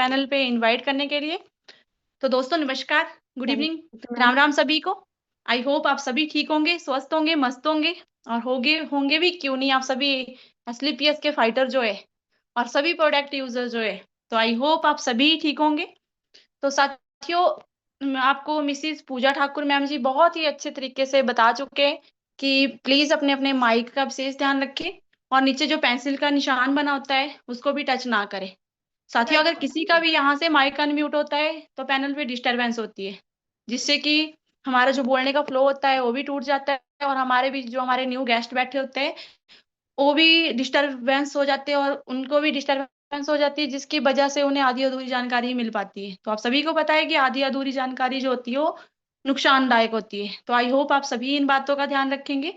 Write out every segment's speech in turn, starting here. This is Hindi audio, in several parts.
पैनल पे इनवाइट करने के लिए। तो दोस्तों नमस्कार, गुड इवनिंग, राम राम सभी को। आई होप आप सभी ठीक होंगे, स्वस्थ होंगे, मस्त होंगे और होंगे होंगे भी क्यों नहीं, आप सभी एसलीपीएस के फाइटर जो है और सभी प्रोडक्ट यूजर जो है, तो आई होप आप सभी ठीक होंगे। तो साथियों, आपको मिसिस पूजा ठाकुर मैम जी बहुत ही अच्छे तरीके से बता चुके हैं कि प्लीज अपने अपने माइक का विशेष ध्यान रखें और नीचे जो पेंसिल का निशान बना होता है उसको भी टच ना करें। साथियों, अगर किसी का भी यहाँ से माइक अनम्यूट होता है तो पैनल पे डिस्टरबेंस होती है, जिससे कि हमारा जो बोलने का फ्लो होता है वो भी टूट जाता है और हमारे बीच जो हमारे न्यू गेस्ट बैठे होते हैं वो भी डिस्टरबेंस हो जाते हैं और उनको भी डिस्टरबेंस हो जाती है, जिसकी वजह से उन्हें आधी अधूरी जानकारी मिल पाती है। तो आप सभी को पता है कि आधी अधूरी जानकारी जो होती है वो नुकसानदायक होती है। तो आई होप आप सभी इन बातों का ध्यान रखेंगे।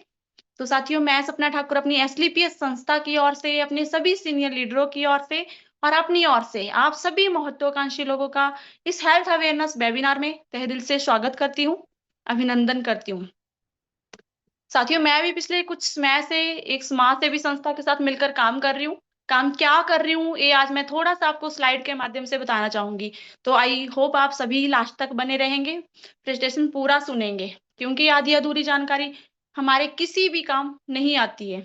तो साथियों, मैं सपना ठाकुर अपनी एसलीपीएस संस्था की ओर से, अपने सभी सीनियर लीडरों की ओर से और अपनी ओर से आप सभी महत्वाकांक्षी लोगों का इस हेल्थ अवेयरनेस वेबिनार में तहे दिल से स्वागत करती हूँ, अभिनंदन करती हूँ। साथियों, मैं भी पिछले कुछ समय से एक समाज सेवी संस्था के साथ मिलकर काम कर रही हूँ। काम क्या कर रही हूँ ये आज मैं थोड़ा सा आपको स्लाइड के माध्यम से बताना चाहूंगी। तो आई होप आप सभी लास्ट तक बने रहेंगे, प्रेजेंटेशन पूरा सुनेंगे, क्योंकि आधी अधूरी जानकारी हमारे किसी भी काम नहीं आती है।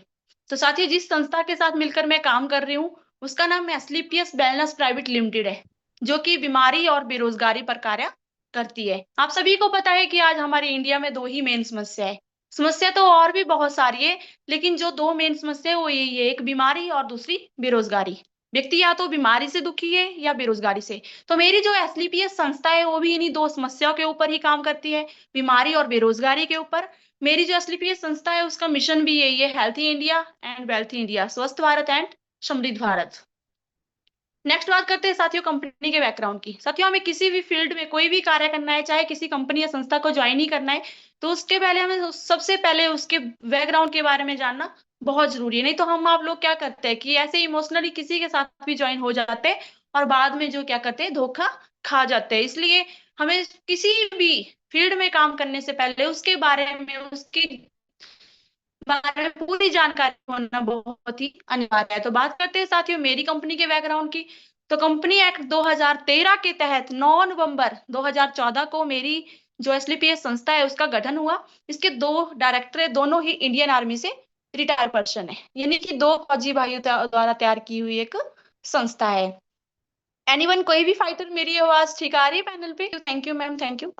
तो साथियों, जिस संस्था के साथ मिलकर मैं काम कर रही हूँ उसका नाम एसलीपीएस वेलनेस प्राइवेट लिमिटेड है, जो कि बीमारी और बेरोजगारी पर कार्य करती है। आप सभी को पता है कि आज हमारे इंडिया में दो ही मेन समस्या है। समस्या तो और भी बहुत सारी है, लेकिन जो दो मेन समस्या है वो यही है, एक बीमारी और दूसरी बेरोजगारी। व्यक्ति या तो बीमारी से दुखी है या बेरोजगारी से। तो मेरी जो एसलीपीएस संस्था है वो भी इन्हीं दो समस्याओं के ऊपर ही काम करती है, बीमारी और बेरोजगारी के ऊपर। मेरी जो एसलीपीएस संस्था है उसका मिशन भी यही है, healthy India and wealthy India, स्वस्थ भारत एंड समृद्ध भारत। नेक्स्ट बात करते हैं साथियों कंपनी के बैकग्राउंड की। साथियों, हमें किसी भी फील्ड में कोई भी कार्य करना है, चाहे किसी कंपनी या संस्था को ज्वाइन ही करना है, तो उसके पहले हमें सबसे पहले उसके बैकग्राउंड के बारे में जानना बहुत जरूरी है। नहीं तो हम आप लोग क्या करते हैं कि ऐसे इमोशनली किसी के साथ भी ज्वाइन हो जाते हैं और बाद में जो क्या करते हैं, धोखा खा जाते हैं। इसलिए हमें किसी भी फील्ड में काम करने से पहले उसके बारे में, उसकी बारे में पूरी जानकारी होना बहुत ही अनिवार्य है। तो बात करते हैं साथियों मेरी कंपनी के बैकग्राउंड की। तो कंपनी एक्ट 2013 के तहत 9 नवंबर 2014 को मेरी जो एसलीपीएस संस्था है उसका गठन हुआ। इसके दो डायरेक्टर है, दोनों ही इंडियन आर्मी से रिटायर पर्सन है, यानी कि दो फौजी भाइयों द्वारा तैयार की हुई एक संस्था है। एनीवन, कोई भी फाइटर, मेरी आवाज ठीक आ रही है पैनल पे? Thank you ma'am, thank you.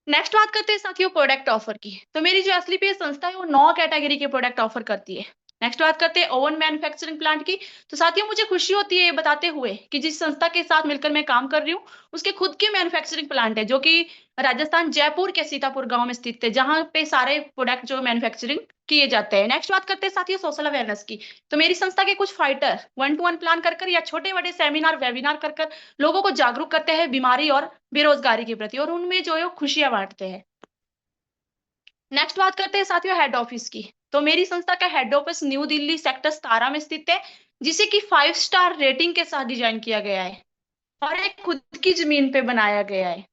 Next बात करते हैं साथियों प्रोडक्ट ऑफर की। तो मेरी जो एसलीपीएस संस्था है वो 9 कैटेगरी के प्रोडक्ट ऑफर करती है। नेक्स्ट बात करते हैं ओवन मैन्युफैक्चरिंग प्लांट की। तो साथियों, मुझे खुशी होती है ये बताते हुए कि जिस संस्था के साथ मिलकर मैं काम कर रही हूँ उसके खुद के मैन्युफैक्चरिंग प्लांट है, जो कि राजस्थान जयपुर के सीतापुर गांव में स्थित है, जहां पे सारे प्रोडक्ट जो मैन्युफैक्चरिंग किए जाते हैं। नेक्स्ट बात करते हैं साथियों सोशल अवेयरनेस की। तो मेरी संस्था के कुछ फाइटर 1-to-1 प्लान कर या छोटे बड़े सेमिनार वेबिनार कर लोगों को जागरूक करते हैं बीमारी और बेरोजगारी के प्रति, और उनमें जो है खुशियां बांटते हैं। नेक्स्ट बात करते हैं साथियों हेड ऑफिस की। तो मेरी संस्था का head office new Delhi sector 17 में स्थित है, जिसे कि 5 स्टार रेटिंग के साथ डिजाइन किया गया है और एक खुद की जमीन पे बनाया गया है।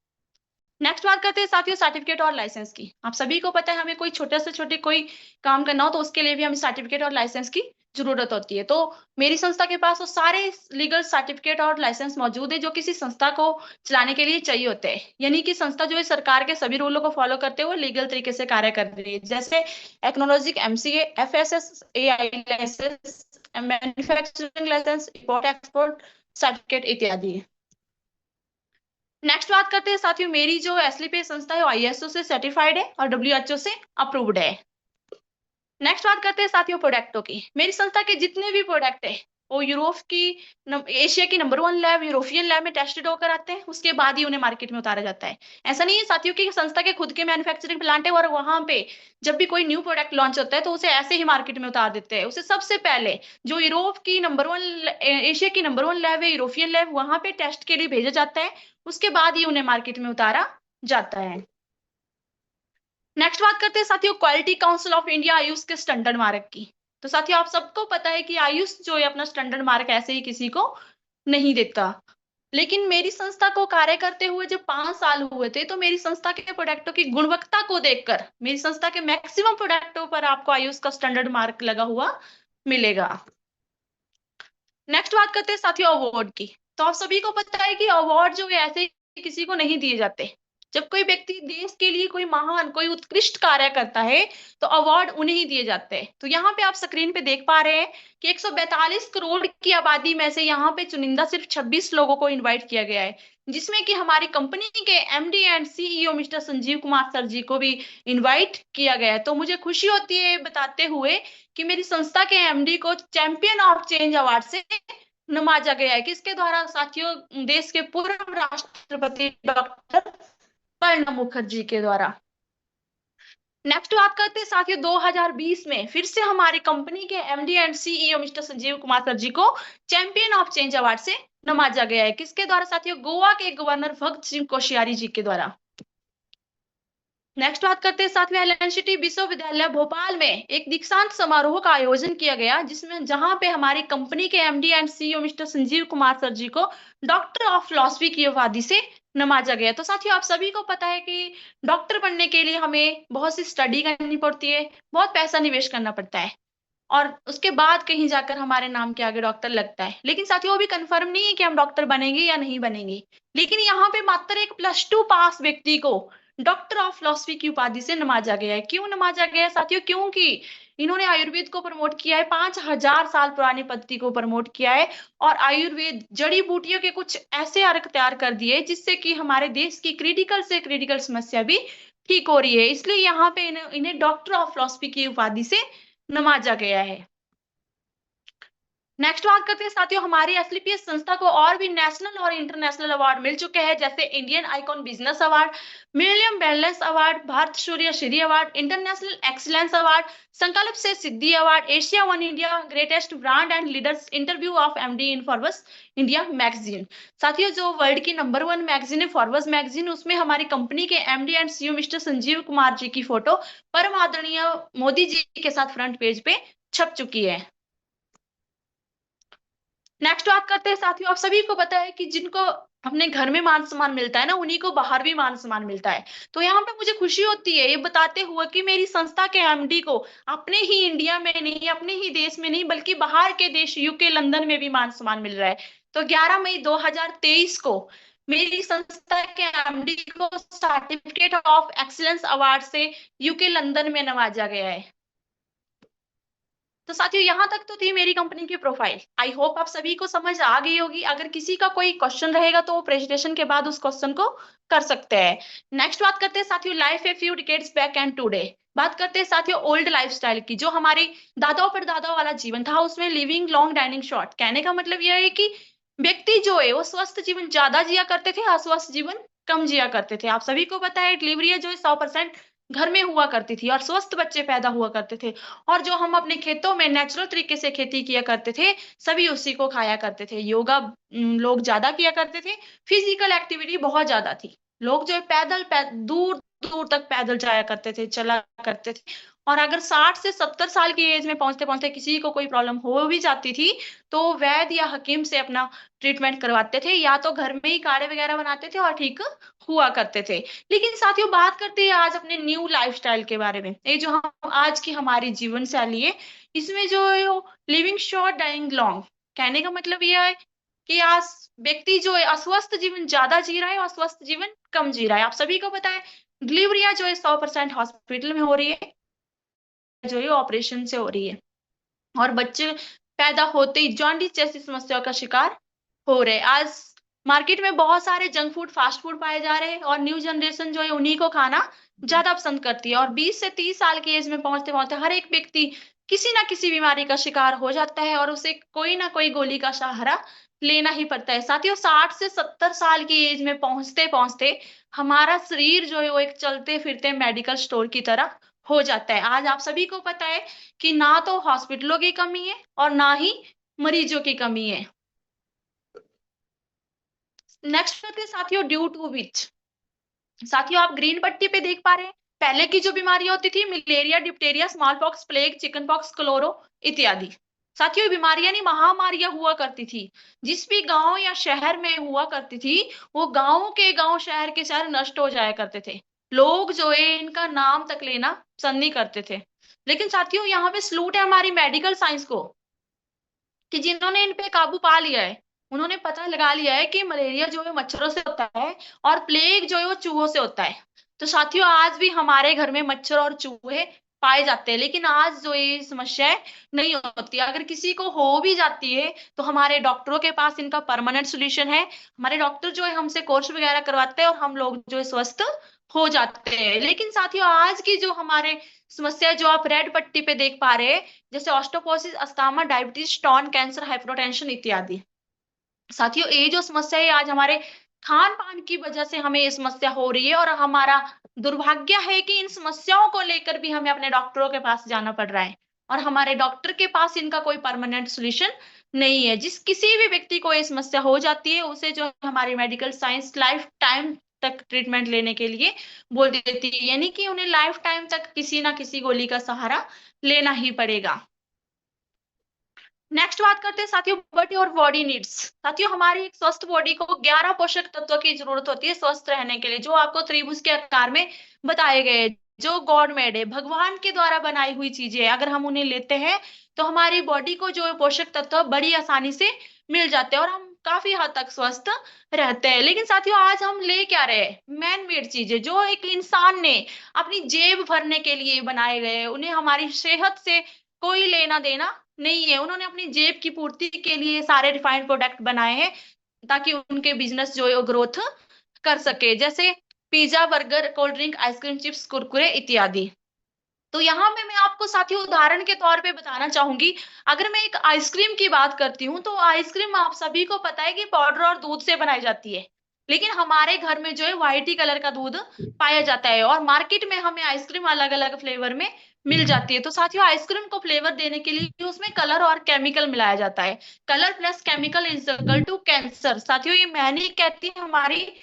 नेक्स्ट बात करते हैं साथियों सर्टिफिकेट और लाइसेंस की। आप सभी को पता है हमें कोई छोटे से छोटे कोई काम करना हो तो उसके लिए भी हमें सर्टिफिकेट और लाइसेंस की जरूरत होती है। तो मेरी संस्था के पास वो सारे लीगल सर्टिफिकेट और लाइसेंस मौजूद है जो किसी संस्था को चलाने के लिए चाहिए होते हैं, यानी कि संस्था जो है सरकार के सभी रूलों को फॉलो करते हुए लीगल तरीके से कार्य कर रही है, जैसे एक्नोलॉजिक MCA, FSS, AI license, manufacturing license, import export certificate इत्यादि। नेक्स्ट बात करते हैं साथियों मेरी जो एसलीपीएस संस्था है आईएसओ से सर्टिफाइड है और डब्ल्यूएचओ से अप्रूव्ड है। नेक्स्ट बात करते हैं साथियों प्रोडक्टों की। मेरी संस्था के जितने भी प्रोडक्ट है वो यूरोप की एशिया की नंबर 1 लैब, यूरोपियन लैब में टेस्टेड होकर आते हैं, उसके बाद ही उन्हें मार्केट में उतारा जाता है। ऐसा नहीं है साथियों की संस्था के खुद के मैन्युफैक्चरिंग प्लांट है और वहां पे जब भी कोई न्यू प्रोडक्ट लॉन्च होता है तो उसे ऐसे ही मार्केट में उतार देते हैं। उसे सबसे पहले जो यूरोप की नंबर 1, एशिया की नंबर 1 लैब है, यूरोपियन लैब, वहां पे टेस्ट के लिए भेजा जाता है, उसके बाद ही उन्हें मार्केट में उतारा जाता है। नेक्स्ट बात करते हैं साथियों quality council of India Ayush के स्टैंडर्ड मार्क की। तो साथियों आप सबको पता है कि आयुष जो है अपना स्टैंडर्ड मार्क ऐसे ही किसी को नहीं देता, लेकिन मेरी संस्था को कार्य करते हुए जब 5 साल हुए थे तो मेरी संस्था के प्रोडक्टों की गुणवत्ता को देखकर मेरी संस्था के मैक्सिमम प्रोडक्टों पर आपको आयुष का स्टैंडर्ड मार्क लगा हुआ मिलेगा। नेक्स्ट बात करते हैं साथियों अवार्ड की। तो आप सभी को पता है कि अवार्ड जो है ऐसे किसी को नहीं दिए जाते। जब कोई व्यक्ति देश के लिए कोई महान, कोई उत्कृष्ट कार्य करता है, तो अवार्ड उन्हें ही दिए जाते हैं। तो यहाँ पे आप स्क्रीन पे देख पा रहे हैं कि 142 करोड़ की आबादी में से यहाँ पे चुनिंदा सिर्फ 26 लोगों को इनवाइट किया गया है, जिसमें कि हमारी कंपनी के MD and CEO mister Sanjeev Kumar sir ji को भी इनवाइट किया गया है। तो मुझे खुशी होती है बताते हुए कि मेरी संस्था के एमडी को चैंपियन ऑफ चेंज अवार्ड से नवाजा गया है। किसके द्वारा साथियों? देश के पूर्व राष्ट्रपति डॉक्टर प्रणब मुखर्जी के द्वारा। नेक्स्ट बात करते हैं साथियों, 2020 में फिर से हमारी कंपनी के MD and CEO mister Sanjeev Kumar sir ji को चैंपियन ऑफ चेंज अवार्ड से नवाजा गया है। किसके द्वारा साथियों? गोवा के गवर्नर भगत सिंह कोश्यारी जी के द्वारा। नेक्स्ट बात करते हैं साथियों, एलएनसीटी विश्वविद्यालय भोपाल में एक दीक्षांत समारोह का आयोजन किया गया, जिसमें जहां पे हमारी कंपनी के MD and CEO mister Sanjeev Kumar sir ji को डॉक्टर ऑफ फिलॉसफी की उपाधि से नवाजा गया। तो साथियों आप सभी को पता है कि डॉक्टर बनने के लिए हमें बहुत सी स्टडी करनी पड़ती है, बहुत पैसा निवेश करना पड़ता है, और उसके बाद कहीं जाकर हमारे नाम के आगे डॉक्टर लगता है। लेकिन साथियों वो भी कंफर्म नहीं है कि हम डॉक्टर बनेंगे या नहीं बनेंगे। लेकिन यहाँ पे मात्र एक +2 पास व्यक्ति को डॉक्टर ऑफ फिलॉसफी की उपाधि से नवाजा गया है। क्यों नवाजा गया है साथियों? क्योंकि इन्होंने आयुर्वेद को प्रमोट किया है, 5000 साल पुरानी पद्धति को प्रमोट किया है, और आयुर्वेद जड़ी बूटियों के कुछ ऐसे अर्क तैयार कर दिए जिससे कि हमारे देश की क्रिटिकल से क्रिटिकल समस्या भी ठीक हो रही है। इसलिए यहाँ पे इन्हें डॉक्टर ऑफ फिलॉसफी की उपाधि से नवाजा गया है। नेक्स्ट बात करते हैं साथियों, हमारी एसलीपीएस संस्था को और भी नेशनल और इंटरनेशनल अवार्ड मिल चुके हैं, जैसे Indian icon business award, millennium balance award, Bharat Surya Shri award, international excellence award, Sankalp से Siddhi award, Asia one India greatest brand and leaders interview of MD in Forbes India magazine. साथियों जो वर्ल्ड की नंबर 1 मैगजीन है फॉरवर्स मैगजीन, उसमें हमारी कंपनी के MD and CEO mister Sanjeev Kumar ji की फोटो परम आदरणीय मोदी जी के साथ फ्रंट पेज पे छप चुकी है। नेक्स्ट बात करते हैं साथियों, आप सभी को पता है कि जिनको अपने घर में मान सम्मान मिलता है ना, उन्हीं को बाहर भी मान सम्मान मिलता है। तो यहाँ पे मुझे खुशी होती है ये बताते हुए कि मेरी संस्था के एमडी को अपने ही इंडिया में नहीं, अपने ही देश में नहीं, बल्कि बाहर के देश यूके लंदन में भी मान सम्मान मिल रहा है। तो 11 मई 2023 को मेरी संस्था के एमडी को सर्टिफिकेट ऑफ एक्सीलेंस अवार्ड से यूके लंदन में नवाजा गया है। तो साथियों यहाँ तक तो थी मेरी कंपनी की प्रोफाइल। आई होप आप सभी को समझ आ गई होगी। अगर किसी का कोई क्वेश्चन रहेगा तो वो प्रेजेंटेशन के बाद उस क्वेश्चन को कर सकते हैं। नेक्स्ट बात करते हैं साथियों, life a few decades back and today. बात करते हैं साथियों ओल्ड लाइफस्टाइल की, जो हमारे दादाओं परदादाओं वाला जीवन था, उसमें लिविंग लॉन्ग डाइनिंग शॉर्ट। कहने का मतलब यह है कि व्यक्ति जो है वो स्वस्थ जीवन ज्यादा जिया करते थे, अस्वस्थ जीवन कम जिया करते थे। आप सभी को पता है डिलीवरी जो है 100% घर में हुआ करती थी, और स्वस्थ बच्चे पैदा हुआ करते थे। और जो हम अपने खेतों में नेचुरल तरीके से खेती किया करते थे, सभी उसी को खाया करते थे। योगा लोग ज्यादा किया करते थे, फिजिकल एक्टिविटी बहुत ज्यादा थी। लोग जो है दूर दूर तक पैदल जाया करते थे, चला करते थे। और अगर 60 से 70 साल की एज में पहुंचते पहुंचते किसी को कोई प्रॉब्लम हो भी जाती थी, तो वैद्य या हकीम से अपना ट्रीटमेंट करवाते थे, या तो घर में ही काढ़े वगैरह बनाते थे और ठीक हुआ करते थे। लेकिन साथियों बात करते हैं आज अपने न्यू लाइफस्टाइल के बारे में। ये जो हम आज की हमारी जीवन शैली है, इसमें जो है लिविंग शॉर्ट डाइंग लॉन्ग। कहने का मतलब यह है कि आज व्यक्ति जो है अस्वस्थ जीवन ज्यादा जी रहा है और स्वस्थ जीवन कम जी रहा है। आप सभी को पता है डिलीवरियां जो है 100% हॉस्पिटल में हो रही है, जो है ऑपरेशन से हो रही है, और बच्चे पैदा होते ही जॉन्डिस जैसी समस्याओं का शिकार हो रहे हैं। आज मार्केट में बहुत सारे जंक फूड, फास्ट फूड पाए जा रहे हैं, और न्यू जनरेशन जो है उन्हीं को खाना ज्यादा पसंद करती है। और 20 से 30 साल की एज में पहुंचते पहुंचते हर एक व्यक्ति किसी ना किसी बीमारी का शिकार हो जाता है, और उसे कोई ना कोई गोली का सहारा लेना ही पड़ता है। साथियों 60 से 70 साल की एज में पहुंचते पहुंचते हमारा शरीर जो है वो एक चलते फिरते मेडिकल स्टोर की तरह हो जाता है। आज आप सभी को पता है कि ना तो हॉस्पिटलों की कमी है और ना ही मरीजों की कमी है। नेक्स्ट करते हैं साथियों ड्यू टू विच। साथियों आप ग्रीन पट्टी पे देख पा रहे हैं, पहले की जो बीमारियां होती थी malaria, Diptera, small pox, plague, chicken pox, chloro इत्यादि। साथियों बीमारियां नहीं महामारियां हुआ करती थी। जिस भी गांव या शहर में हुआ करती थी, वो गांव के गांव, शहर के शहर नष्ट हो जाया करते थे। लोग जो है इनका नाम तक लेना पसंद नहीं करते थे। लेकिन साथियों यहाँ पे सलूट है हमारी मेडिकल साइंस को, कि जिन्होंने इन पे काबू पा लिया है। उन्होंने पता लगा लिया है कि मलेरिया जो है मच्छरों से होता है और प्लेग जो है वो चूहों से होता है। तो साथियों आज भी हमारे घर में मच्छर और चूहे पाए जाते हैं, लेकिन आज जो ये समस्या है नहीं होती। अगर किसी को हो भी जाती है तो हमारे डॉक्टरों के पास इनका परमानेंट सोल्यूशन है। हमारे डॉक्टर जो है हमसे कोर्स वगैरह करवाते हैं और हम लोग जो है स्वस्थ हो जाते हैं। लेकिन साथियों आज की जो हमारे समस्या जो आप रेड पट्टी पे देख पा रहे हैं, जैसे osteoporosis, asthma, diabetes, stone cancer, hypertension इत्यादि। साथियों ये जो समस्या है आज हमारे खान पान की वजह से हमें ये समस्या हो रही है, और हमारा दुर्भाग्य है कि इन समस्याओं को लेकर भी हमें अपने डॉक्टरों के पास जाना पड़ रहा है, और हमारे डॉक्टर के पास इनका कोई परमानेंट सोल्यूशन नहीं है। जिस किसी भी व्यक्ति को ये समस्या हो जाती है उसे जो है हमारी मेडिकल साइंस लाइफ टाइम तक ट्रीटमेंट लेने के लिए बोल देती है, यानी कि उन्हें लाइफ टाइम तक किसी ना किसी गोली का सहारा लेना ही पड़ेगा। नेक्स्ट बात करते हैं साथियों, बॉडी और बॉडी नीड्स। साथियों हमारी एक स्वस्थ बॉडी को 11 पोषक तत्वों की जरूरत होती है स्वस्थ रहने के लिए, जो आपको त्रिभुज के आकार में बताए गए, जो गॉड मेड है, भगवान के द्वारा बनाई हुई चीजें। अगर हम उन्हें लेते हैं तो हमारी बॉडी को जो पोषक तत्व बड़ी आसानी से मिल जाते हैं और हम काफी हद तक स्वस्थ रहते हैं। लेकिन साथियों आज हम ले क्या रहे हैं? मैन मेड चीजें, जो एक इंसान ने अपनी जेब भरने के लिए बनाए गए, उन्हें हमारी सेहत से कोई लेना देना नहीं है। उन्होंने अपनी जेब की पूर्ति के लिए सारे रिफाइंड प्रोडक्ट बनाए हैं ताकि उनके बिजनेस जो है वो ग्रोथ कर सके, जैसे pizza, burger, cold drink, ice cream, chips, Kurkure इत्यादि। तो यहाँ पे मैं आपको साथियों उदाहरण के तौर पे बताना चाहूंगी। अगर मैं एक आइसक्रीम की बात करती हूँ तो आइसक्रीम आप सभी को पता है कि पाउडर और दूध से बनाई जाती है, लेकिन हमारे घर में जो है व्हाइट ही कलर का दूध पाया जाता है, और मार्केट में हमें आइसक्रीम अलग अलग फ्लेवर में मिल जाती है। तो साथियों आइसक्रीम को फ्लेवर देने के लिए उसमें कलर और केमिकल मिलाया जाता है। Colour plus chemical is equal to cancer. साथियों ये मैं नहीं कहती, हमारी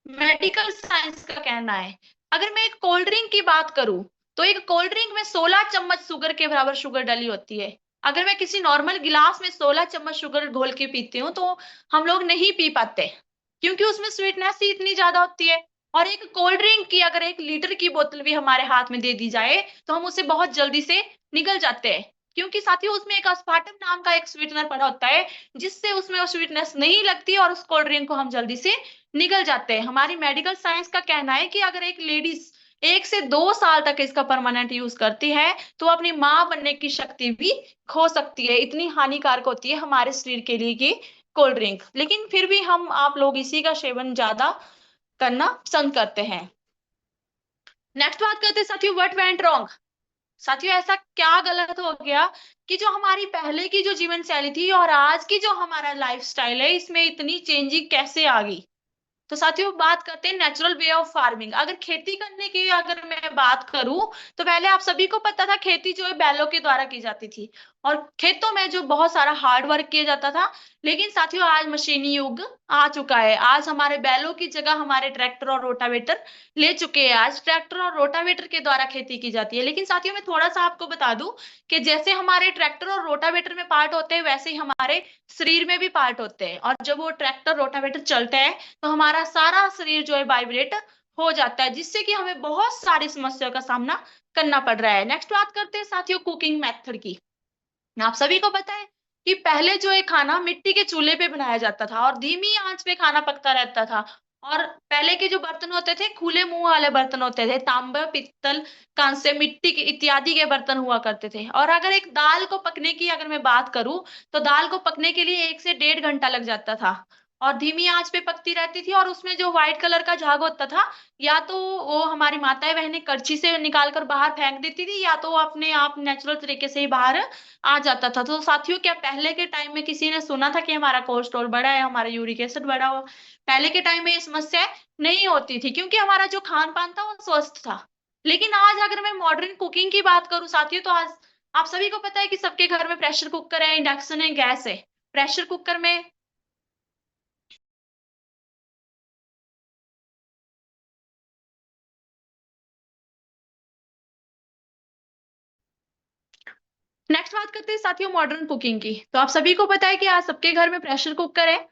मेडिकल साइंस का कहना है। अगर मैं एक कोल्ड ड्रिंक की बात करूं तो एक कोल्ड ड्रिंक में 16 चम्मच शुगर के बराबर शुगर डली होती है। अगर मैं किसी नॉर्मल गिलास में 16 चम्मच शुगर घोल के पीती हूँ तो हम लोग नहीं पी पाते, क्योंकि उसमें स्वीटनेस ही इतनी ज्यादा होती है। और एक कोल्ड ड्रिंक की अगर 1 लीटर की बोतल भी हमारे हाथ में दे दी जाए तो हम उसे बहुत जल्दी से निगल जाते हैं, क्योंकि साथियों उसमें एक अस्पार्टम नाम का एक स्वीटनर पड़ा होता है, जिससे उसमें वो स्वीटनेस नहीं लगती और उस कोल्ड ड्रिंक को हम जल्दी से निगल जाते हैं। हमारी मेडिकल साइंस का कहना है कि अगर एक लेडीज 1 से 2 साल तक इसका परमानेंट यूज करती है तो अपनी माँ बनने की शक्ति भी खो सकती है। इतनी हानिकारक होती है हमारे शरीर के लिए ये कोल्ड ड्रिंक, लेकिन फिर भी हम आप लोग इसी का सेवन ज्यादा करना पसंद करते हैं। नेक्स्ट बात करते हैं साथियों, व्हाट वेंट रॉन्ग। साथियों ऐसा क्या गलत हो गया कि जो हमारी पहले की जो जीवन शैली थी और आज की जो हमारा लाइफस्टाइल है इसमें इतनी चेंजिंग कैसे आ गई? तो साथियों बात करते हैं नेचुरल वे ऑफ फार्मिंग। अगर खेती करने की अगर मैं बात करूं तो पहले आप सभी को पता था खेती जो है बैलों के द्वारा की जाती थी और खेतों में जो बहुत सारा हार्ड वर्क किया जाता था। लेकिन साथियों आज मशीनी युग आ चुका है। आज हमारे बैलों की जगह हमारे ट्रैक्टर और रोटावेटर ले चुके हैं। आज ट्रैक्टर और रोटावेटर के द्वारा खेती की जाती है। लेकिन साथियों मैं थोड़ा सा आपको बता दूं कि जैसे हमारे ट्रैक्टर और रोटावेटर में पार्ट होते हैं वैसे ही हमारे शरीर में भी पार्ट होते हैं, और जब वो ट्रैक्टर रोटावेटर चलते हैं तो हमारा सारा शरीर जो है वाइब्रेट हो जाता है, जिससे कि हमें बहुत सारी समस्याओं का सामना करना पड़ रहा है। नेक्स्ट बात करते हैं साथियों कुकिंग मेथड की। आप सभी को पता है कि पहले जो है खाना मिट्टी के चूल्हे पे बनाया जाता था और धीमी आंच पे खाना पकता रहता था। और पहले के जो बर्तन होते थे खुले मुंह वाले बर्तन होते थे, तांबा, पित्तल, कांसे, मिट्टी के इत्यादि के बर्तन हुआ करते थे। और अगर एक दाल को पकने की अगर मैं बात करूं तो दाल को पकने के लिए 1 से 1.5 घंटा लग जाता था और धीमी आंच पे पकती रहती थी। और उसमें जो व्हाइट कलर का झाग होता था या तो वो हमारी माताएं बहनें करछी से निकाल कर बाहर फेंक देती थी, या तो वो अपने आप नेचुरल तरीके से ही बाहर आ जाता था। तो साथियों क्या पहले के टाइम में किसी ने सुना था कि हमारा कोलेस्ट्रॉल बढ़ा है, हमारा यूरिक एसिड बढ़ा हुआ? पहले के टाइम में ये समस्या नहीं होती थी क्योंकि हमारा जो खान पान था वो स्वस्थ था। लेकिन आज अगर मैं मॉडर्न कुकिंग की बात करूं साथियों तो आज आप सभी को पता है कि सबके घर में प्रेशर कुकर है, इंडक्शन है, गैस है। प्रेशर कुकर में नेक्स्ट बात करते हैं साथियों मॉडर्न कुकिंग की। तो आप सभी को पता है कि आज सबके घर में प्रेशर कुकर है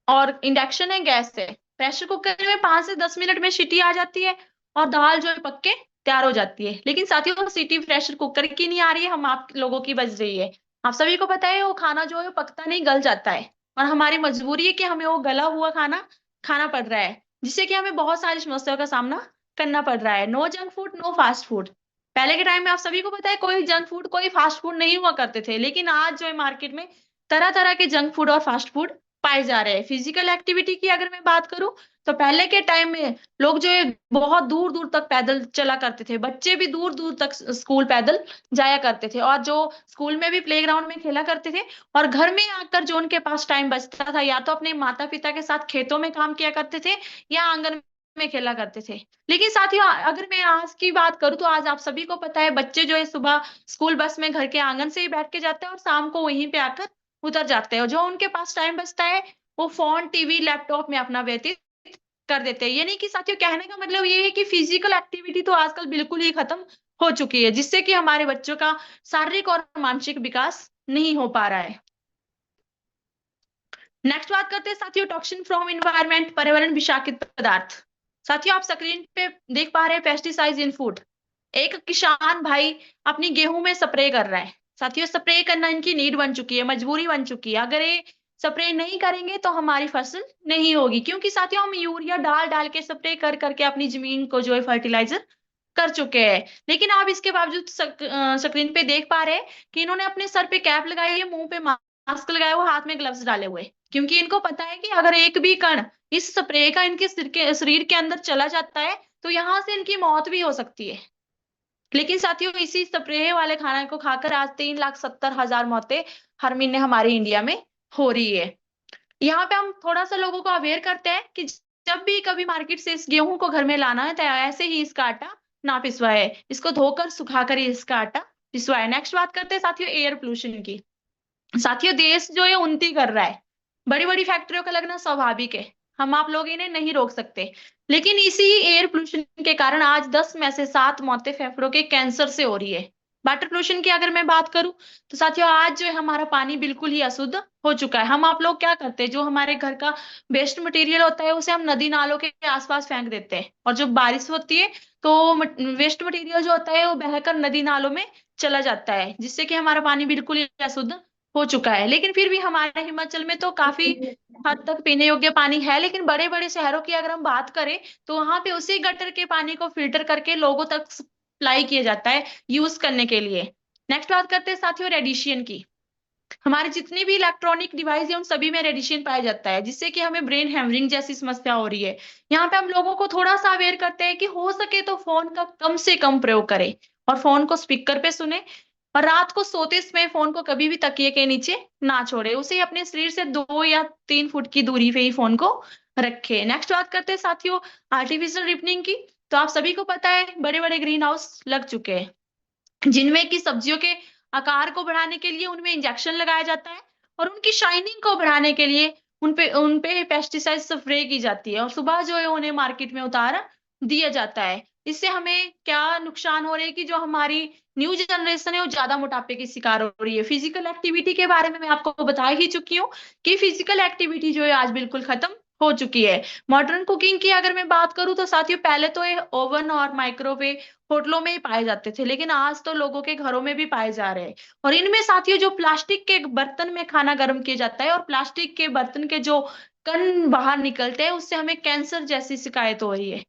और इंडक्शन है, गैस है। प्रेशर कुकर में 5 से 10 मिनट में सीटी आ जाती है और दाल जो है पक के तैयार हो जाती है। लेकिन साथियों सीटी प्रेशर कुकर की नहीं आ रही है, हम आप लोगों की बज रही है। आप सभी को पता है वो खाना जो है पकता नहीं, गल जाता है। और हमारी मजबूरी है कि हमें वो गला हुआ खाना खाना पड़ रहा है, जिससे कि हमें बहुत सारी समस्याओं का सामना करना पड़ रहा है। No junk food, no fast food. पहले के टाइम में आप सभी को पता है कोई जंक फूड, कोई फास्ट फूड नहीं हुआ करते थे, लेकिन आज जो है मार्केट में तरह-तरह के जंक फूड और फास्ट फूड पाए जा रहे हैं। फिजिकल एक्टिविटी की अगर मैं बात करूँ, तो पहले के टाइम में लोग जो है बहुत दूर-दूर तक पैदल चला करते थे। बच्चे भी दूर-दूर तक स्कूल पैदल जाया करते थे और जो स्कूल में भी प्लेग्राउंड में खेला करते थे और घर में आकर जो उनके पास टाइम बचता था, या तो अपने माता-पिता के साथ खेतों में काम किया करते थे या आंगन में खेला करते थे। लेकिन साथियों, अगर मैं आज की बात करूँ, तो आज आप सभी को पता है बच्चे जो है सुबह स्कूल बस में घर के आंगन से ही बैठ के जाते हैं और शाम को वहीं पे आकर उतर जाते हैं, और जो उनके पास टाइम बचता है वो फ़ोन, टीवी, लैपटॉप में अपना व्यतीत कर देते हैं। ये नहीं कि साथियों, कहने का मतलब ये है कि फिजिकल एक्टिविटी तो आजकल बिल्कुल ही खत्म हो चुकी है, जिससे कि हमारे बच्चों का शारीरिक और मानसिक विकास नहीं हो पा रहा है। नेक्स्ट बात करते हैं साथियों, टॉक्सिन फ्रॉम एनवायरनमेंट, पर्यावरण विषाक्त पदार्थ। साथियों, आप स्क्रीन पे देख पा रहे हैं पेस्टिसाइड्स इन फूड। एक किसान भाई अपनी गेहूं में स्प्रे कर रहा है। साथियों, स्प्रे करना इनकी नीड बन चुकी है, मजबूरी बन चुकी है। अगर ये स्प्रे नहीं करेंगे तो हमारी फसल नहीं होगी, क्योंकि साथियों हम यूरिया डाल डाल के स्प्रे कर करके अपनी जमीन को जो है फर्टिलाइजर कर चुके हैं। लेकिन आप इसके बावजूद स्क्रीन पे देख पा रहे हैं कि इन्होंने अपने सर पे कैप लगाई है, मुंह पे मास्क लगाया हुआ, हाथ में ग्लव्स डाले हुए, क्योंकि इनको पता है कि अगर एक भी कण इस स्प्रे का इनके शरीर के अंदर चला जाता है तो यहाँ से इनकी मौत भी हो सकती है। लेकिन साथियों, इसी स्प्रे वाले खाना को खाकर आज 3,70,000 मौतें हर महीने हमारे इंडिया में हो रही है। यहाँ पे हम थोड़ा-सा लोगों को अवेयर करते हैं कि जब भी कभी मार्केट से इस गेहूँ को घर में लाना है, तो ऐसे ही इसका आटा ना पिसवाएँ। इसको धोकर, सुखाकर ही इसका आटा पिसवाएँ। नेक्स्ट बात करते हैं साथियों एयर पोल्यूशन की। साथियों, देश जो है उन्नति कर रहा है। बड़ी-बड़ी फैक्ट्रियों का लगना स्वाभाविक है। हम आप लोग इन्हें नहीं रोक सकते। लेकिन इसी एयर पोल्यूशन के कारण आज 10 में से 7 मौतें फेफड़ों के कैंसर से हो रही है। वाटर पोल्यूशन की अगर मैं बात करूँ, तो साथियों आज जो है हमारा पानी बिल्कुल ही अशुद्ध हो चुका है। हम आप लोग क्या करते हैं, जो हमारे घर का वेस्ट मटेरियल होता है, उसे हम नदी-नालों के आस-पास फेंक देते हैं, और जब बारिश होती है, तो वेस्ट मटेरियल जो होता है, वो बहकर नदी-नालों में चला जाता है, जिससे कि हमारा पानी बिल्कुल ही अशुद्ध हो चुका है। लेकिन फिर भी हमारे हिमाचल में तो काफ़ी हद तक पीने योग्य पानी है, लेकिन बड़े-बड़े शहरों की अगर हम बात करें, तो वहाँ पे उसी गटर के पानी को फ़िल्टर करके लोगों तक सप्लाई किया जाता है, यूज़ करने के लिए। नेक्स्ट बात करते हैं साथियों रेडिएशन की। हमारे जितने भी इलेक्ट्रॉनिक डिवाइस हैं, उन सभी में रेडिएशन पाया जाता है, जिससे कि हमें ब्रेन हैमरिंग जैसी समस्या हो रही है। यहाँ पे हम लोगों को थोड़ा-सा अवेयर करते हैं कि हो सके तो फ़ोन का कम से कम प्रयोग करें और फ़ोन को स्पीकर पे सुनें, और रात को सोते समय फ़ोन को कभी भी तकिए के नीचे ना छोड़ें। उसे अपने शरीर से 2 या 3 फुट की दूरी पे ही फ़ोन को रखें। नेक्स्ट बात करते हैं साथियों आर्टिफिशियल रिपनिंग की। तो आप सभी को पता है बड़े-बड़े ग्रीन हाउस लग चुके हैं, जिनमें कि सब्जियों के आकार को बढ़ाने के लिए उनमें इंजेक्शन लगाया जाता है, और उनकी शाइनिंग को बढ़ाने के लिए उन पे पेस्टिसाइड स्प्रे की जाती है, और सुबह जो है उन्हें मार्केट में उतार दिया जाता है। इससे हमें क्या नुकसान हो रहे हैं कि जो हमारी न्यू जनरेशन है वो ज़्यादा मोटापे की शिकार हो रही है। फिजिकल एक्टिविटी के बारे में मैं आपको बता ही चुकी हूँ कि फिजिकल एक्टिविटी जो है आज बिल्कुल खत्म हो चुकी है। मॉडर्न कुकिंग की अगर मैं बात करूँ, तो साथियों पहले तो ये ओवन और माइक्रोवेव होटलों में ही पाए जाते थे, लेकिन आज तो लोगों के घरों में भी पाए जा रहे हैं। और इनमें साथियों जो प्लास्टिक के बर्तन में खाना गर्म किया जाता है और प्लास्टिक के बर्तन के जो कण बाहर निकलते हैं, उससे हमें कैंसर जैसी शिकायत हो रही है।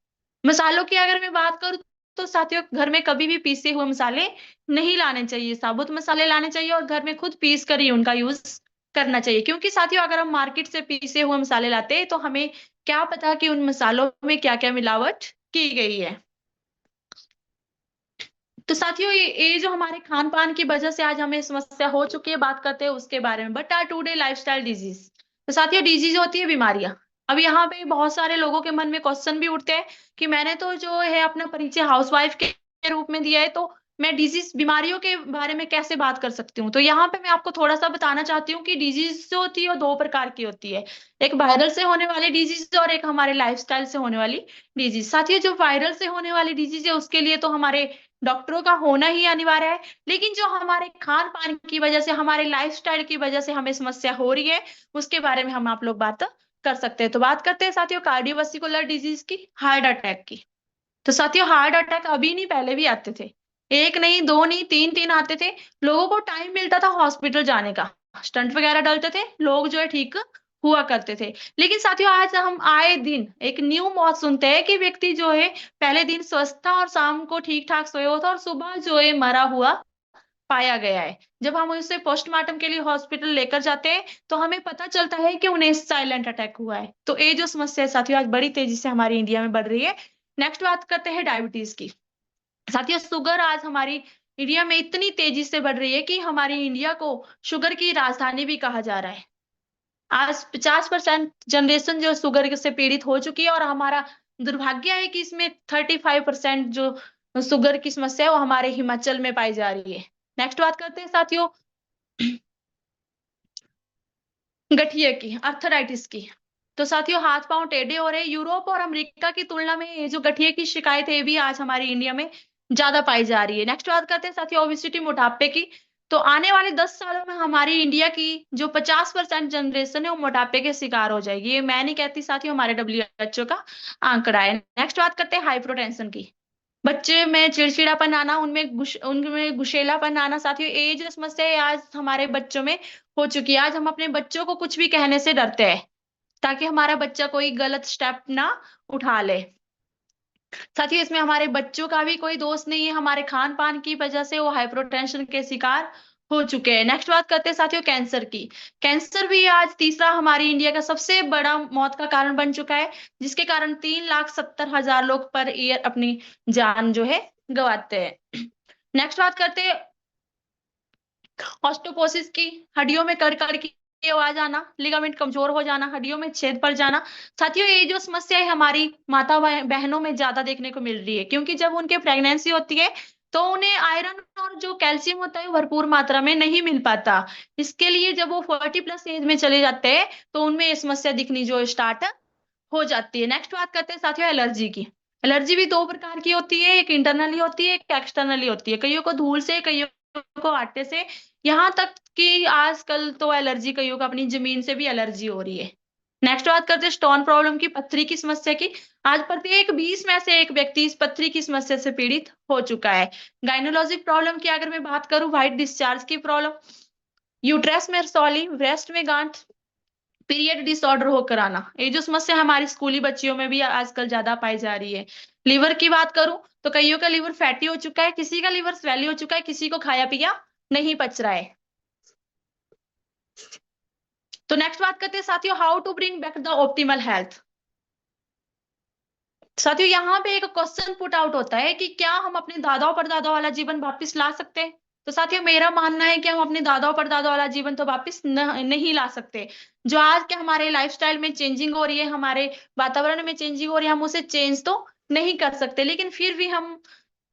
मसालों की अगर मैं बात करूँ, तो साथियों घर में कभी भी पीसे हुए मसाले नहीं लाने चाहिए, साबुत मसाले लाने चाहिए और घर में खुद पीस कर ही उनका यूज़ करना चाहिए। क्योंकि साथियों अगर हम मार्केट से पीसे हुए मसाले लाते हैं, तो हमें क्या पता कि उन मसालों में क्या-क्या मिलावट की गई है। तो साथियों ये जो हमारे खान-पान की वजह से आज हमें समस्या हो चुकी है, बात करते हैं उसके बारे में। But our today lifestyle disease. तो साथियों डिजीज़ होती है बीमारियाँ। अब यहाँ पे बहुत सारे लोगों के मन में क्वेश्चन भी उठते हैं कि मैंने तो जो है अपना परिचय हाउसवाइफ के रूप में दिया है, तो मैं डिजीज़ बीमारियों के बारे में कैसे बात कर सकती हूँ? तो यहाँ पे मैं आपको थोड़ा-सा बताना चाहती हूँ कि डिजीज़ जो होती है वो 2 प्रकार की होती है। एक वायरल से होने वाली डिजीज़ और एक हमारे लाइफस्टाइल से होने वाली डिजीज़। साथियों जो वायरल से होने वाली डिजीज़ है उसके लिए तो हमारे डॉक्टरों का होना ही अनिवार्य है। लेकिन जो हमारे खान-पान की वजह से, हमारे लाइफ़स्टाइल की वजह से हमें समस्या हो रही है, उसके बारे में हम आप लोग बात कर सकते हैं। तो बात करते हैं साथियों कार्डियोवैस्कुलर डिज़ीज़ की, हार्ट अटैक की। तो साथियों हार्ट अटैक अभी नहीं पहले भी आते थे। 1 नहीं, 2 नहीं, 3-3 आते थे। लोगों को टाइम मिलता था हॉस्पिटल जाने का। स्टंट वगैरह डलते थे, लोग जो है ठीक हुआ करते थे। लेकिन साथियों आज हम आए दिन एक न्यू मौत सुनते हैं कि व्यक्ति जो है पहले दिन स्वस्थ था और शाम को ठीक-ठाक सोया हुआ था और सुबह जो है मरा हुआ पाया गया है। जब हम उसे पोस्टमार्टम के लिए हॉस्पिटल लेकर जाते हैं, तो हमें पता चलता है कि उन्हें साइलेंट अटैक हुआ है। तो ये जो समस्या है साथियों आज बड़ी तेज़ी से हमारी इंडिया में बढ़ रही है। नेक्स्ट बात करते हैं डायबिटीज़ की। साथियों शुगर आज हमारी इंडिया में इतनी तेज़ी से बढ़ रही है कि हमारी इंडिया को शुगर की राजधानी भी कहा जा रहा है। आज 50% जनरेशन जो शुगर से पीड़ित हो चुकी है और हमारा दुर्भाग्य है कि इसमें 35% जो शुगर की समस्या है वो हमारे हिमाचल में पाई जा रही है। नेक्स्ट बात करते हैं साथियों गठिया की, आर्थराइटिस की। तो साथियों हाथ-पाँव टेढ़े हो रहे हैं। यूरोप और अमेरिका की तुलना में ये जो गठिया की शिकायत है, ये भी आज हमारी इंडिया में ज़्यादा पाई जा रही है। नेक्स्ट बात करते हैं साथियों ओबेसिटी मोटापे की। तो आने वाले 10 सालों में हमारी इंडिया की जो 50% जनरेशन है, वो मोटापे के शिकार हो जाएगी। ये मैं नहीं कहती साथियों, हमारे डब्ल्यूएचओ का आंकड़ा है। नेक्स्ट बात करते हैं हाइपरटेंशन की। बच्चे में चिड़चिड़ापन आना, उनमें गुस्सैलापन आना साथियों ये जो समस्या है आज हमारे बच्चों में हो चुकी है। आज हम अपने बच्चों को कुछ भी कहने से डरते हैं, ताकि हमारा बच्चा कोई गलत स्टेप ना उठा ले। साथियों इसमें हमारे बच्चों का भी कोई दोष नहीं है, हमारे खान-पान की वजह से वो हाइपरटेंशन के शिकार हो चुके हैं। नेक्स्ट बात करते हैं साथियों कैंसर की। कैंसर भी आज तीसरा हमारी इंडिया का सबसे बड़ा मौत का कारण बन चुका है, जिसके कारण 3,70,000 लोग पर ईयर अपनी जान जो है गँवाते हैं। नेक्स्ट बात करते हैं ऑस्टियोपोसिस की, हड्डियों में कड़-कड़ की आवाज़ आना, लिगामेंट कमज़ोर हो जाना, हड्डियों में छेद पड़ जाना। साथियों ये जो समस्या है हमारी माता बहनों में ज़्यादा देखने को मिल रही है, क्योंकि जब उनके प्रेगनेंसी होती है, तो उन्हें आयरन और जो कैल्शियम होता है, भरपूर मात्रा में नहीं मिल पाता। इसके लिए जब वो 40 प्लस एज में चले जाते हैं, तो उनमें ये समस्या दिखनी जो स्टार्ट हो जाती है। नेक्स्ट बात करते हैं साथियों एलर्जी की। एलर्जी भी 2 प्रकार की होती है, एक इंटरनली होती है, एक एक्सटर्नली होती है। कइयों को धूल से, कइयों को आटे से, यहाँ तक कि आजकल तो एलर्जी कइयों को अपनी ज़मीन से भी एलर्जी हो रही है। नेक्स्ट बात करते हैं स्टोन प्रॉब्लम की, पत्थरी की समस्या की। आज प्रत्येक 20 में से 1 व्यक्ति इस पत्थरी की समस्या से पीड़ित हो चुका है। गायनोलॉजिक प्रॉब्लम की अगर मैं बात करूँ, व्हाइट डिस्चार्ज की प्रॉब्लम, यूट्रस में रसौली, ब्रेस्ट में गांठ, पीरियड डिसऑर्डर होकर आना, ये जो समस्या हमारी स्कूली बच्चियों में भी आजकल ज़्यादा पाई जा रही है। लिवर की बात करूँ, तो कइयों का लिवर फैटी हो चुका है, किसी का लिवर स्वैली हो चुका है, किसी को खाया-पिया नहीं पच रहा है। तो नेक्स्ट बात करते हैं साथियों how to bring back the optimal health. साथियों यहाँ पे एक क्वेश्चन पुट आउट होता है कि क्या हम अपने दादाओं परदादाओं वाला जीवन वापस ला सकते हैं? तो साथियों मेरा मानना है कि हम अपने दादाओं परदादाओं वाला जीवन तो वापस नहीं ला सकते। जो आज के हमारे लाइफस्टाइल में चेंजिंग हो रही है, हमारे वातावरण में चेंजिंग हो रही है, हम उसे चेंज तो नहीं कर सकते। लेकिन फिर भी हम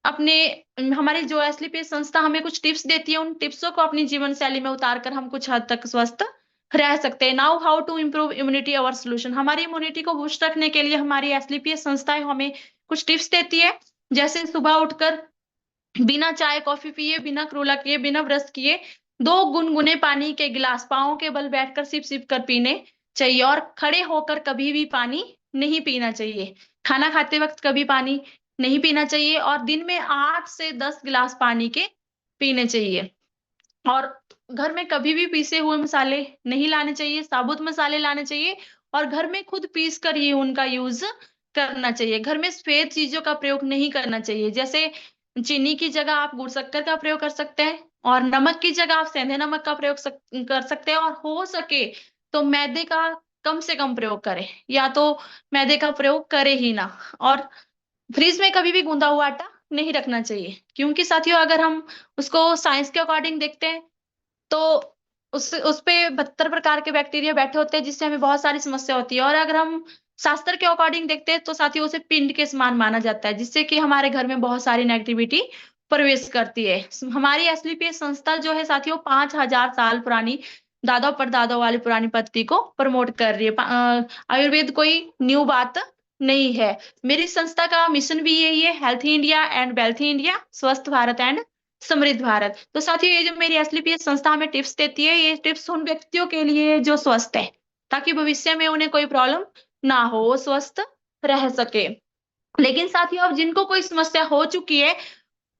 अपने हमारी जो एसलीपीएस संस्था हमें कुछ टिप्स देती है, उन टिप्सों को अपनी जीवन शैली में उतार कर हम कुछ हद तक स्वस्थ रह सकते हैं। Now how to improve immunity our solution. हमारी इम्यूनिटी को बूस्ट रखने के लिए हमारी एसलीपीएस संस्थाएं हमें कुछ टिप्स देती है, जैसे सुबह उठकर बिना चाय कॉफी पिए, बिना क्रोला किए, बिना ब्रश किए 2 गुनगुने पानी के गिलास पाँव के बल बैठकर सिप-सिप कर पीने चाहिए और खड़े होकर कभी भी पानी नहीं पीना चाहिए। खाना खाते वक़्त कभी पानी नहीं पीना चाहिए और दिन में 8 से 10 गिलास पानी के पीने चाहिए। और घर में कभी भी पीसे हुए मसाले नहीं लाने चाहिए, साबुत मसाले लाने चाहिए और घर में खुद पीस कर ही उनका यूज़ करना चाहिए। घर में सफ़ेद चीज़ों का प्रयोग नहीं करना चाहिए, जैसे चीनी की जगह आप गुड़ शक्कर का प्रयोग कर सकते हैं और नमक की जगह आप सेंधे नमक का प्रयोग कर सकते हैं और हो सके तो मैदे का कम से कम प्रयोग करें या तो मैदे का प्रयोग करें ही ना। और फ्रिज में कभी भी गूँधा हुआ आटा नहीं रखना चाहिए, क्योंकि साथियों अगर हम उसको साइंस के अकॉर्डिंग देखते हैं, तो उसपे 72 प्रकार के बैक्टीरिया बैठे होते हैं, जिससे हमें बहुत सारी समस्या होती है और अगर हम शास्त्र के अकॉर्डिंग देखते हैं, तो साथियों उसे पिंड के समान माना जाता है, जिससे कि हमारे घर में बहुत सारी नेगेटिविटी प्रवेश करती है। हमारी एसलीपीएस संस्था जो है साथियों 5000 साल पुरानी दादा-परदादा वाली पुरानी पद्धति को प्रमोट कर रही है। आयुर्वेद कोई न्यू बात नहीं है। मेरी संस्था का मिशन भी यही है, healthy India and wealthy India, स्वस्थ भारत एंड समृद्ध भारत। तो साथियों ये जो मेरी एसलीपीएस संस्था हमें टिप्स देती है, ये टिप्स उन व्यक्तियों के लिए जो स्वस्थ है, ताकि भविष्य में उन्हें कोई प्रॉब्लम ना हो, वो स्वस्थ रह सके। लेकिन साथियों अब जिनको कोई समस्या हो चुकी है,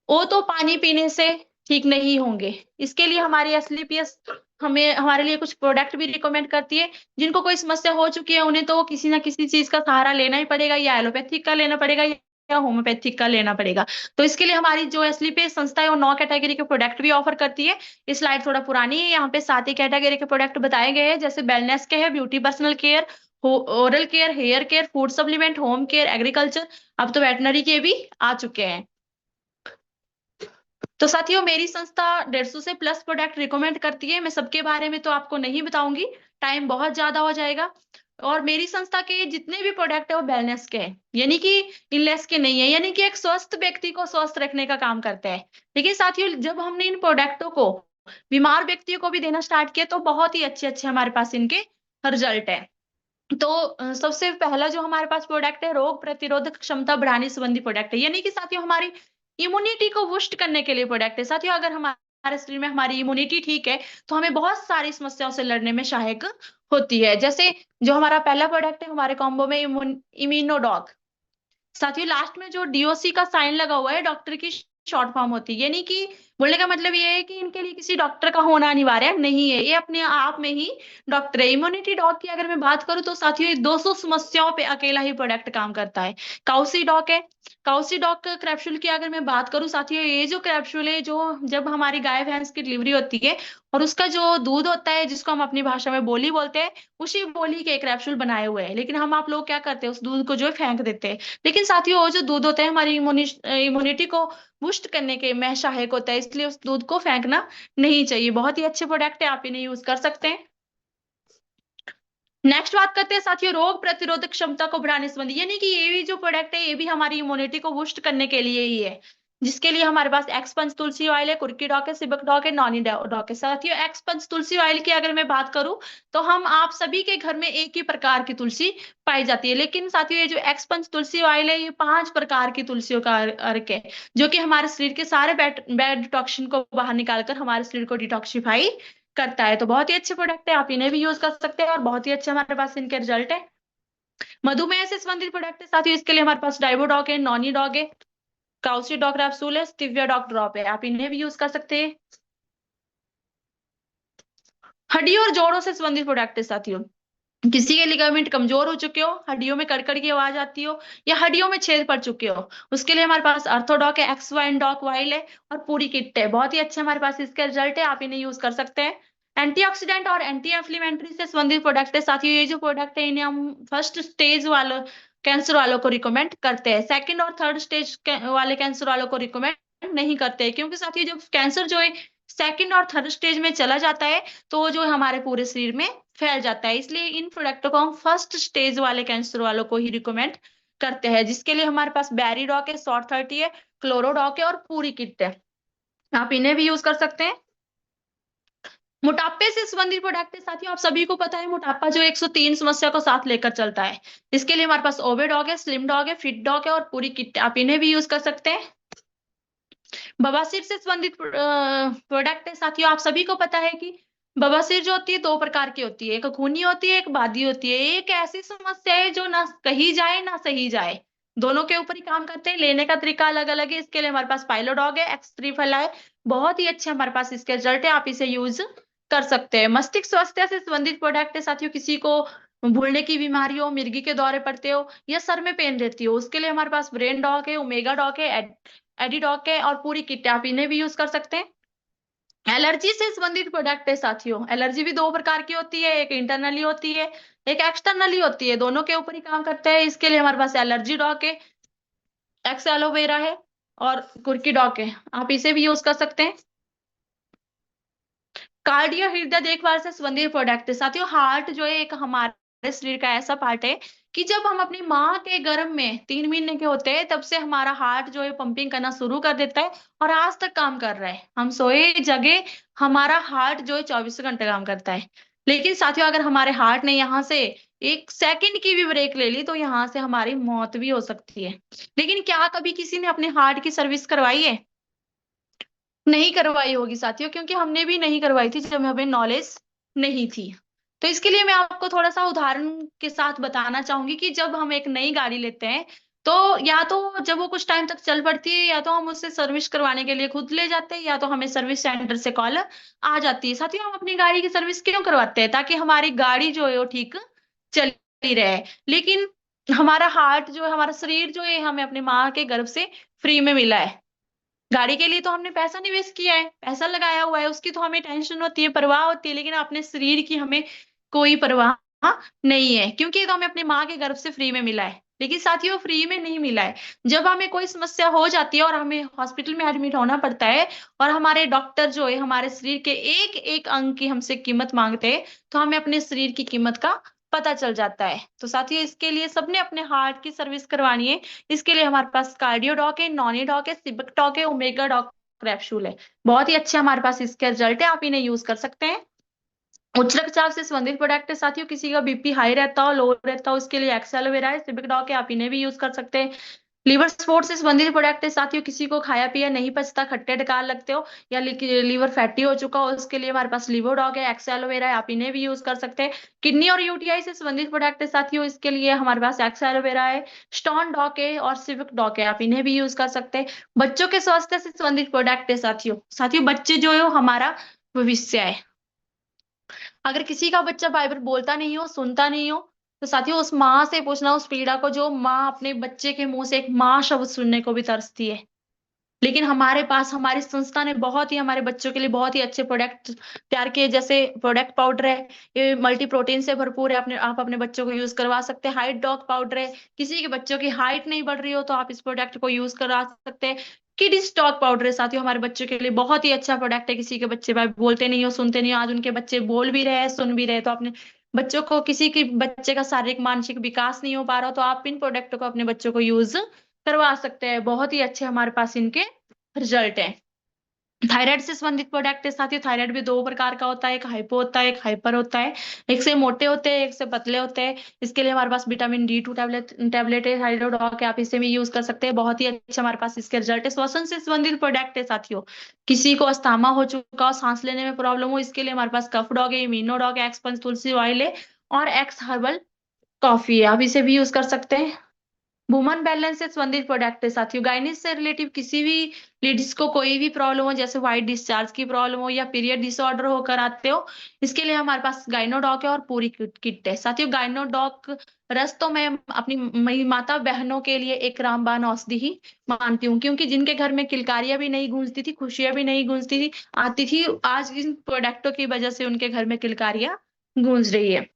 वो तो पानी पीने से ठीक नहीं होंगे। इसके लिए हमारी एसलीपीएस हमें हमारे लिए कुछ प्रोडक्ट भी रिकमेंड करती है। जिनको कोई समस्या हो चुकी है उन्हें तो किसी ना किसी चीज का सहारा लेना ही पड़ेगा, या एलोपैथिक का लेना पड़ेगा या होम्योपैथिक का लेना पड़ेगा। तो इसके लिए हमारी जो एस्लीपे संस्था है वो 9 कैटेगरी के प्रोडक्ट भी ऑफर करती है। ये स्लाइड थोड़ा पुरानी है, यहाँ पे 7 ही कैटेगरी के प्रोडक्ट बताए गए हैं, जैसे वेलनेस के है, beauty personal care, oral care, hair care, food supplement, home care, agriculture, अब तो वेटनरी के भी आ चुके हैं। तो साथियों मेरी संस्था 150 से प्लस प्रोडक्ट रिकमेंड करती है। मैं सबके बारे में तो आपको नहीं बताऊंगी, टाइम बहुत ज्यादा हो जाएगा। और मेरी संस्था के जितने भी प्रोडक्ट है वो वेलनेस के हैं, यानी कि इलनेस के नहीं है, यानी कि एक स्वस्थ व्यक्ति को स्वस्थ रखने का काम करते हैं। लेकिन साथियों जब हमने इन प्रोडक्टों को बीमार व्यक्तियों को भी देना स्टार्ट किया तो बहुत ही अच्छे अच्छे हमारे पास इनके रिजल्ट है। तो सबसे पहला जो हमारे पास प्रोडक्ट है, रोग प्रतिरोधक क्षमता बढ़ाने संबंधी प्रोडक्ट है, यानी कि साथियों हमारी इम्यूनिटी को बूस्ट करने के लिए प्रोडक्ट है। साथियों अगर हमारे शरीर में हमारी इम्यूनिटी ठीक है तो हमें बहुत सारी समस्याओं से लड़ने में सहायक होती है। जैसे जो हमारा पहला प्रोडक्ट है हमारे कॉम्बो में, इम्यूनोडॉग। साथियों लास्ट में जो डीओसी का साइन लगा हुआ है, डॉक्टर की शॉर्ट फॉर्म होती है, यानी कि बोलने का मतलब ये है कि इनके लिए किसी डॉक्टर का होना अनिवार्य नहीं है, ये अपने आप में ही डॉक्टर है। इम्यूनिटी डॉग की अगर मैं बात करूं तो साथियों ये 200 समस्याओं पे अकेला ही प्रोडक्ट काम करता है। काउसी डॉग है, काउसी डॉग कैप्सूल की अगर मैं बात करूं साथियों, ये जो कैप्सूल है जो जब हमारी गाय भैंस की डिलीवरी होती है और उसका जो दूध होता है जिसको हम अपनी भाषा में बोली बोलते हैं, उसी बोली के कैप्सूल बनाए हुए हैं। लेकिन हम आप लोग क्या करते हैं, उस दूध को जो है फेंक देते हैं। लेकिन साथियों वो जो दूध होता है हमारी इम्यूनिटी को बूस्ट करने के में सहायक होता है, इसलिए उस दूध को फेंकना नहीं चाहिए। बहुत ही अच्छे प्रोडक्ट है, आप इन्हें यूज कर सकते हैं। नेक्स्ट बात करते हैं साथियों रोग प्रतिरोधक क्षमता को बढ़ाने संबंधी, यानी कि ये भी जो प्रोडक्ट है ये भी हमारी इम्यूनिटी को बूस्ट करने के लिए ही है, जिसके लिए हमारे पास एक्सपंच तुलसी ऑयल है, कुर्की डॉक है, सिबक डॉक है, नॉनी डॉक है। साथियों एक्सपंच तुलसी ऑयल की अगर मैं बात करूं तो हम आप सभी के घर में एक ही प्रकार की तुलसी पाई जाती है, लेकिन साथियों ये जो एक्सपंच तुलसी ऑयल है ये 5 प्रकार की तुलसियों का अर्क है, जो कि हमारे शरीर के सारे बैड टॉक्सिन को बाहर निकालकर हमारे शरीर को डिटॉक्सिफाई करता है। तो बहुत ही अच्छे प्रोडक्ट है, आप इन्हें भी यूज कर सकते हैं और बहुत ही अच्छे हमारे पास इनके रिजल्ट है। मधुमेह से संबंधित प्रोडक्ट है साथियों, इसके लिए हमारे पास डाइबो डॉग है, नॉनी डॉग है, काउसी डॉग रैप्सूल है, स्टिविया डॉग ड्रॉप है, आप इन्हें भी यूज कर सकते हैं। हड्डियों और जोड़ों से संबंधित प्रोडक्ट है साथियों, किसी के लिगामेंट कमजोर हो चुके हो, हड्डियों में कड़कड़ की आवाज आती हो या हड्डियों में छेद पड़ चुके हो, उसके लिए हमारे पास अर्थोडॉक है, एक्स वाइन डॉक वाइल है और पूरी किट है। बहुत ही अच्छे हमारे पास इसके रिजल्ट है, आप इन्हें यूज कर सकते हैं। एंटीऑक्सीडेंट और एंटी इंफ्लेमेटरी से संबंधित प्रोडक्ट है साथियों, ये जो प्रोडक्ट है इन्हें हम फर्स्ट स्टेज वालों कैंसर वालों को रिकमेंड करते हैं, सेकंड और थर्ड स्टेज वाले कैंसर वालों को रिकमेंड नहीं करते, क्योंकि साथियों जब कैंसर जो है सेकंड और थर्ड स्टेज में चला जाता है तो जो है हमारे पूरे शरीर में फैल जाता है, इसलिए इन प्रोडक्टों को हम फर्स्ट स्टेज वाले कैंसर वालों को ही रिकमेंड करते हैं, जिसके लिए हमारे पास बैरीडॉक है, शॉर्ट 30 है, क्लोरोडॉक है और पूरी किट है, आप इन्हें भी यूज कर सकते हैं। मोटापे से संबंधित प्रोडक्ट है साथियों, आप सभी को पता है मोटापा जो 103 समस्या को साथ लेकर चलता है, इसके लिए हमारे पास ओबे डॉग है, स्लिम डॉग है, फिट डॉग है और पूरी किट, आप इन्हें भी यूज कर सकते हैं। बवासीर से संबंधित प्रोडक्ट है साथियों, आप सभी को पता है कि बवासीर जो होती है 2 प्रकार की होती है, एक खूनी होती है, एक बादी होती है। एक ऐसी समस्या है जो ना कही जाए ना सही जाए, दोनों के ऊपर ही काम करते हैं, लेने का तरीका अलग अलग है। इसके लिए हमारे पास पाइलोडॉग है, एक्स3 फला है, बहुत ही अच्छे हमारे पास इसके रिजल्ट है, आप इसे यूज कर सकते हैं। मस्तिष्क स्वास्थ्य से संबंधित प्रोडक्ट है साथियों, किसी को भूलने की बीमारी हो, मिर्गी के दौरे पड़ते हो या सर में पेन रहती हो, उसके लिए हमारे पास ब्रेन डॉग है, ओमेगा डॉग है, एडिडॉक है और पूरी किट, आप इन्हें भी यूज कर सकते हैं। एलर्जी से संबंधित प्रोडक्ट है साथियों, एलर्जी भी 2 प्रकार की होती है, एक इंटरनली होती है, एक एक्सटर्नली होती है, दोनों के ऊपर ही काम करते हैं। इसके लिए हमारे पास एलर्जी डॉक है, एक्स एलोवेरा है और कुर्की डॉक है, आप इसे भी यूज कर सकते हैं। कार्डियो हृदय देखभाल से संबंधित प्रोडक्ट है साथियों, हार्ट जो है एक हमारे शरीर का ऐसा पार्ट है कि जब हम अपनी माँ के गर्भ में 3 महीने के होते हैं तब से हमारा हार्ट जो है पंपिंग करना शुरू कर देता है और आज तक काम कर रहा है, हम सोए जगह हमारा हार्ट जो है 24 घंटे काम करता है। लेकिन साथियों अगर हमारे हार्ट ने यहाँ से 1 सेकंड की भी ब्रेक ले ली तो यहाँ से हमारी मौत भी हो सकती है। लेकिन क्या कभी किसी ने अपने हार्ट की सर्विस करवाई है? नहीं करवाई होगी साथियों, क्योंकि हमने भी नहीं करवाई थी जब हमें नॉलेज नहीं थी। तो इसके लिए मैं आपको थोड़ा सा उदाहरण के साथ बताना चाहूंगी कि जब हम एक नई गाड़ी लेते हैं तो या तो जब वो कुछ टाइम तक चल पड़ती है, या तो हम उससे सर्विस करवाने के लिए खुद ले जाते हैं, या तो हमें सर्विस सेंटर से कॉल आ जाती है। साथियों, हम अपनी गाड़ी की सर्विस क्यों करवाते हैं? ताकि हमारी गाड़ी जो है वो ठीक चलती रहे। लेकिन हमारा हार्ट जो है, हमारा शरीर जो है, हमें अपनी माँ के गर्भ से फ्री में मिला है। गाड़ी के लिए तो हमने पैसा निवेश किया है, पैसा लगाया हुआ है, उसकी तो हमें टेंशन होती है, परवाह होती है, लेकिन अपने शरीर की हमें कोई परवाह नहीं है, क्योंकि ये तो हमें अपनी माँ के गर्भ से फ्री में मिला है। लेकिन साथियों, फ्री में नहीं मिला है। जब हमें कोई समस्या हो जाती है और हमें हॉस्पिटल में एडमिट होना पड़ता है, और हमारे डॉक्टर जो है हमारे शरीर के एक एक अंग की हमसे कीमत मांगते हैं, तो हमें अपने शरीर की कीमत का पता चल जाता है। तो साथियों, इसके लिए सबने अपने हार्ट की सर्विस करवानी है। इसके लिए हमारे पास कार्डियो डॉक है, नॉनी डॉक है, सिबक डॉक है, ओमेगा डॉक कैप्सूल है। बहुत ही अच्छे हमारे पास इसके रिजल्ट है, आप इन्हें यूज कर सकते हैं। उच्च रक्तचाप से संबंधित प्रोडक्ट है साथियों, किसी का बीपी हाई रहता हो, लो रहता हो, उसके लिए एक्स एलोवेरा है, सिबिक डॉक है, आप इन्हें भी यूज कर सकते हैं। लीवर स्पोर्ट से संबंधित प्रोडक्ट है साथियों, किसी को खाया पिया नहीं पचता, खट्टे डकार लगते हो, या लीवर फैटी हो चुका हो, उसके लिए हमारे पास लीवर डॉग है, एक्स एलोवेरा है, आप इन्हें भी यूज कर सकते हैं। किडनी और यूटीआई से संबंधित प्रोडक्ट है साथियों, इसके लिए हमारे पास एक्स एलोवेरा है, स्टोन डॉक है और सिविक डॉक है, आप इन्हें भी यूज कर सकते हैं। बच्चों के स्वास्थ्य से संबंधित प्रोडक्ट है साथियों। साथियों, बच्चे जो है हमारा भविष्य है। अगर किसी का बच्चा बाइबल बोलता नहीं हो, सुनता नहीं हो, तो साथियों उस माँ से पूछना, उस पीड़ा को, जो माँ अपने बच्चे के मुंह से एक माँ शब्द सुनने को भी तरसती है। लेकिन हमारे पास हमारी संस्था ने बहुत ही हमारे बच्चों के लिए बहुत ही अच्छे प्रोडक्ट तैयार किए। जैसे प्रोडक्ट पाउडर है, ये मल्टी प्रोटीन से भरपूर है, आप अपने बच्चों को यूज करवा सकते हैं। हाइट डॉग पाउडर है, किसी के बच्चों की हाइट नहीं बढ़ रही हो तो आप इस प्रोडक्ट को यूज करा सकते हैं। किड्स डॉग पाउडर है साथियों, हमारे बच्चों के लिए बहुत ही अच्छा प्रोडक्ट है। किसी के बच्चे बोलते नहीं हो, सुनते नहीं हो, आज उनके बच्चे बोल भी रहे हैं, सुन भी रहे हैं, तो अपने बच्चों को, किसी के बच्चे का शारीरिक मानसिक विकास नहीं हो पा रहा, तो आप इन प्रोडक्ट को अपने बच्चों को यूज करवा सकते हैं। बहुत ही अच्छे हमारे पास इनके रिजल्ट है। थायराइड से संबंधित प्रोडक्ट है साथियों, थायराइड भी दो प्रकार का होता है, एक हाइपो होता है, एक हाइपर होता है। एक से मोटे होते हैं, एक से पतले होते हैं। इसके लिए हमारे पास विटामिन D2 टैबलेट है, थायराइड डॉक है, आप इसे भी यूज कर सकते हैं। बहुत ही अच्छा हमारे पास इसके रिजल्ट है। श्वसन से संबंधित प्रोडक्ट है साथियों, किसी को अस्थमा हो चुका हो, सांस लेने में प्रॉब्लम हो, इसके लिए हमारे पास कफ डॉग है, इम्यूनो डॉग है, एक्स पंच तुलसी ऑयल है और एक्स हर्बल कॉफी है, आप इसे भी यूज कर सकते हैं। वुमन बैलेंस से संबंधित प्रोडक्ट है साथियों, गाइनिस से रिलेटिव किसी भी लेडीज को कोई भी प्रॉब्लम हो, जैसे व्हाइट डिस्चार्ज की प्रॉब्लम हो या पीरियड डिसऑर्डर होकर आते हो, इसके लिए हमारे पास गाइनोडॉक है और पूरी किट है साथियों। गाइनोडॉक रस तो मैं अपनी मेरी माता बहनों के लिए एक रामबाण औषधि ही मानती हूँ, क्योंकि जिनके घर में किलकारियां भी नहीं गूंजती थी, खुशियां भी नहीं गूंजती थी, आती थी, आज इन प्रोडक्टों की वजह से उनके घर में किलकारियां गूंज रही है।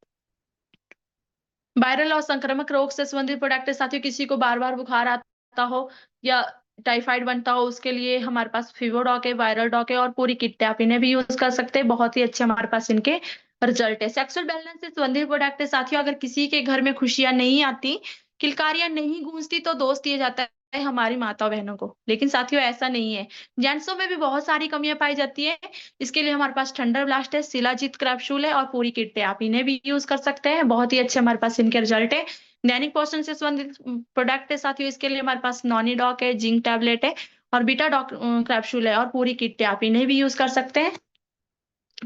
वायरल और संक्रामक रोग से संबंधित प्रोडक्ट है साथियों, किसी को बार बार बुखार आता हो या टाइफाइड बनता हो, उसके लिए हमारे पास फीवरडॉक है, वायरल डॉक है और पूरी किट है, आप इन्हें भी यूज कर सकते हैं। बहुत ही अच्छे हमारे पास इनके रिजल्ट है। सेक्सुअल बैलेंस से संबंधित प्रोडक्ट है साथियों, अगर किसी के घर में खुशियां नहीं आती, किलकारियां नहीं गूंजती, तो दोष दिया जाता है हमारी माता बहनों को, लेकिन साथियों ऐसा नहीं है। जेंट्सों में भी बहुत सारी कमियां पाई जाती है, इसके लिए हमारे पास थंडर ब्लास्ट है, शिलाजीत कैप्सूल है और पूरी किट है, आप इन्हें भी यूज कर सकते हैं। बहुत ही अच्छे हमारे पास इनके रिजल्ट है। दैनिक पोषण से संबंधित प्रोडक्ट है साथियों, इसके लिए हमारे पास नॉनी डॉक है, जिंक टैबलेट है और बीटा डॉक कैप्सूल है और पूरी किट है, आप इन्हें भी यूज कर सकते हैं।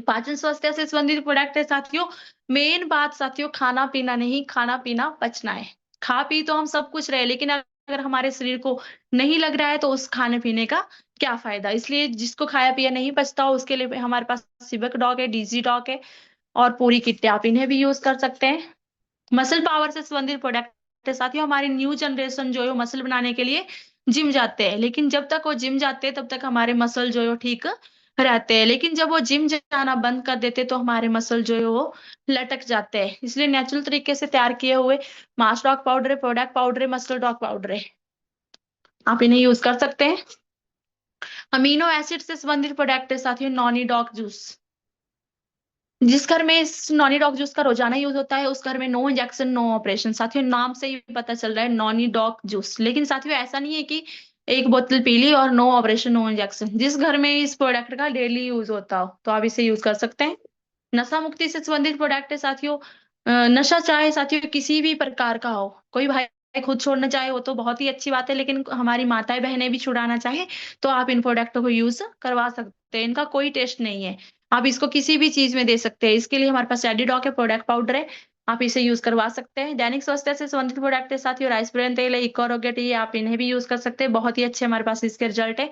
पाचन स्वास्थ्य से संबंधित प्रोडक्ट है साथियों, मेन बात साथियों खाना पीना नहीं, खाना पीना पचना है। खा पी तो हम सब कुछ रहे, लेकिन अगर हमारे शरीर को नहीं लग रहा है तो उस खाने पीने का क्या फायदा। इसलिए जिसको खाया पिया नहीं पचता हो, उसके लिए हमारे पास सिबक डॉग है, डीजी डॉग है और पूरी किट है, आप इन्हें भी यूज कर सकते हैं। मसल पावर से संबंधित प्रोडक्ट है साथियों, हमारी न्यू जनरेशन जो है मसल बनाने के लिए जिम जाते हैं, लेकिन जब तक वो जिम जाते हैं तब तक हमारे मसल जो है वो ठीक रहते हैं, लेकिन जब वो जिम जाना बंद कर देते तो हमारे मसल जो है वो लटक जाते हैं। इसलिए नेचुरल तरीके से तैयार किए हुए मास डॉग पाउडर है, प्रोडक्ट पाउडर है, मसल डॉग पाउडर है, आप इन्हें यूज कर सकते हैं। अमीनो एसिड से संबंधित प्रोडक्ट है साथियों, नॉनी डॉग जूस। जिस घर में इस नॉनी डॉग जूस का रोजाना यूज होता है, उस घर में नो इंजेक्शन नो ऑपरेशन। साथियों नाम से ही पता चल रहा है नॉनी डॉग जूस, लेकिन साथियों ऐसा नहीं है कि एक बोतल पी ली और नो ऑपरेशन नो इंजेक्शन। जिस घर में इस प्रोडक्ट का डेली यूज होता हो तो आप इसे यूज कर सकते हैं। नशा मुक्ति से संबंधित प्रोडक्ट है साथियों, नशा चाहे साथियों किसी भी प्रकार का हो, कोई भाई खुद छोड़ना चाहे वो तो बहुत ही अच्छी बात है, लेकिन हमारी माताएं बहनें भी छुड़ाना चाहे तो आप इन प्रोडक्टों को यूज करवा सकते हैं। इनका कोई टेस्ट नहीं है, आप इसको किसी भी चीज में दे सकते हैं। इसके लिए हमारे पास एडिडॉक है, प्रोडक्ट पाउडर है आप इसे यूज करवा सकते हैं। दैनिक स्वास्थ्य से संबंधित प्रोडक्ट है साथियों, राइस ब्रेन तेल है, इकोरोगेट, ये आप इन्हें भी यूज कर सकते हैं। बहुत ही अच्छे हमारे पास इसके रिजल्ट है।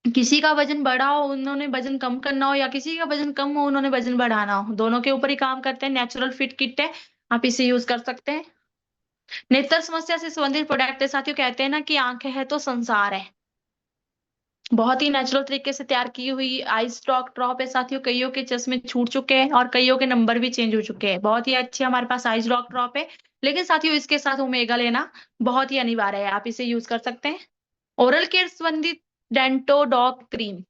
किसी का वजन बढ़ा हो, उन्होंने वजन कम करना हो, या किसी का वजन कम हो, उन्होंने वजन बढ़ाना हो, दोनों के ऊपर ही काम करते हैं। नेचुरल फिट किट है, आप इसे यूज कर सकते हैं। नेत्र समस्या से संबंधित प्रोडक्ट है साथियों। कहते हैं ना कि आंखें है तो संसार है। बहुत ही नेचुरल तरीके से तैयार की हुई आइस ड्रॉप है साथियों। कईयों के चश्मे छूट चुके हैं और कईयों के नंबर भी चेंज हो चुके हैं। बहुत ही अच्छी हमारे पास आइस ड्रॉप है, लेकिन साथियों इसके साथ ओमेगा लेना बहुत ही अनिवार्य है। आप इसे यूज कर सकते हैं। ओरल केयर संबंधित डेंटोडॉक क्रीम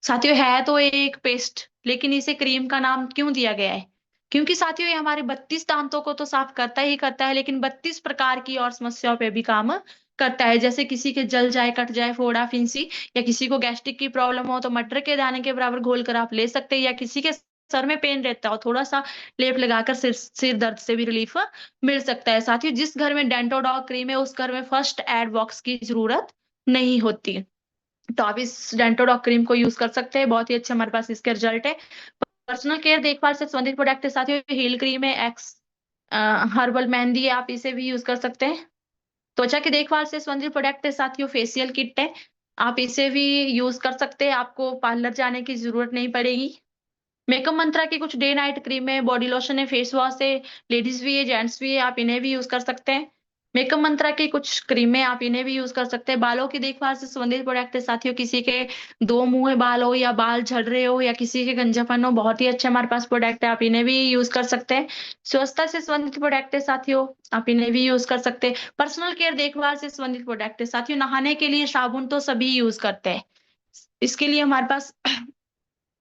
साथियों है तो एक पेस्ट, लेकिन इसे क्रीम का नाम क्यों दिया गया है? क्योंकि साथियों ये हमारे 32 दांतों को तो साफ करता ही करता है, लेकिन 32 प्रकार की और समस्याओं पे भी काम करता है। जैसे किसी के जल जाए, कट जाए, फोड़ा, फिंसी, या किसी को गैस्ट्रिक की प्रॉब्लम हो तो मटर के दाने के बराबर घोल कर आप ले सकते हैं। या किसी के सर में पेन रहता हो, थोड़ा सा लेप लगाकर सिर दर्द से भी रिलीफ मिल सकता है। साथियों जिस घर में डेंटोडॉक क्रीम है उस घर में फर्स्ट एड बॉक्स की जरूरत नहीं होती। तो आप इस डेंटोडॉक क्रीम को यूज कर सकते हैं। बहुत ही अच्छे हमारे पास इसके रिजल्ट है। पर्सनल केयर देखभाल से संबंधित प्रोडक्ट है साथियों, हील क्रीम है, एक्स हर्बल मेहंदी है, आप इसे भी यूज कर सकते हैं। त्वचा की देखभाल से संबंधित प्रोडक्ट है साथियों, फेशियल किट है, आप इसे भी यूज कर सकते हैं। आपको पार्लर जाने की जरूरत नहीं पड़ेगी। मेकअप मंत्रा की कुछ डे नाइट क्रीम है, बॉडी लोशन है, फेस वॉश है, लेडीज भी है, जेंट्स भी है, आप इन्हें भी यूज कर सकते हैं। मेकअप मंत्रा की कुछ क्रीमें, आप इन्हें भी यूज कर सकते हैं। बालों की देखभाल से संबंधित प्रोडक्ट है साथियों, किसी के दो मुंह बाल हो, या बाल झड़ रहे हो, या किसी के गंजापन हो, बहुत ही अच्छे हमारे पास प्रोडक्ट है, आप इन्हें भी यूज कर सकते हैं। स्वच्छता से संबंधित प्रोडक्ट है साथियों, आप इन्हें भी यूज कर सकते हैं। पर्सनल केयर देखभाल से संबंधित प्रोडक्ट है साथियों, नहाने के लिए साबुन तो सभी यूज करते हैं। इसके लिए हमारे पास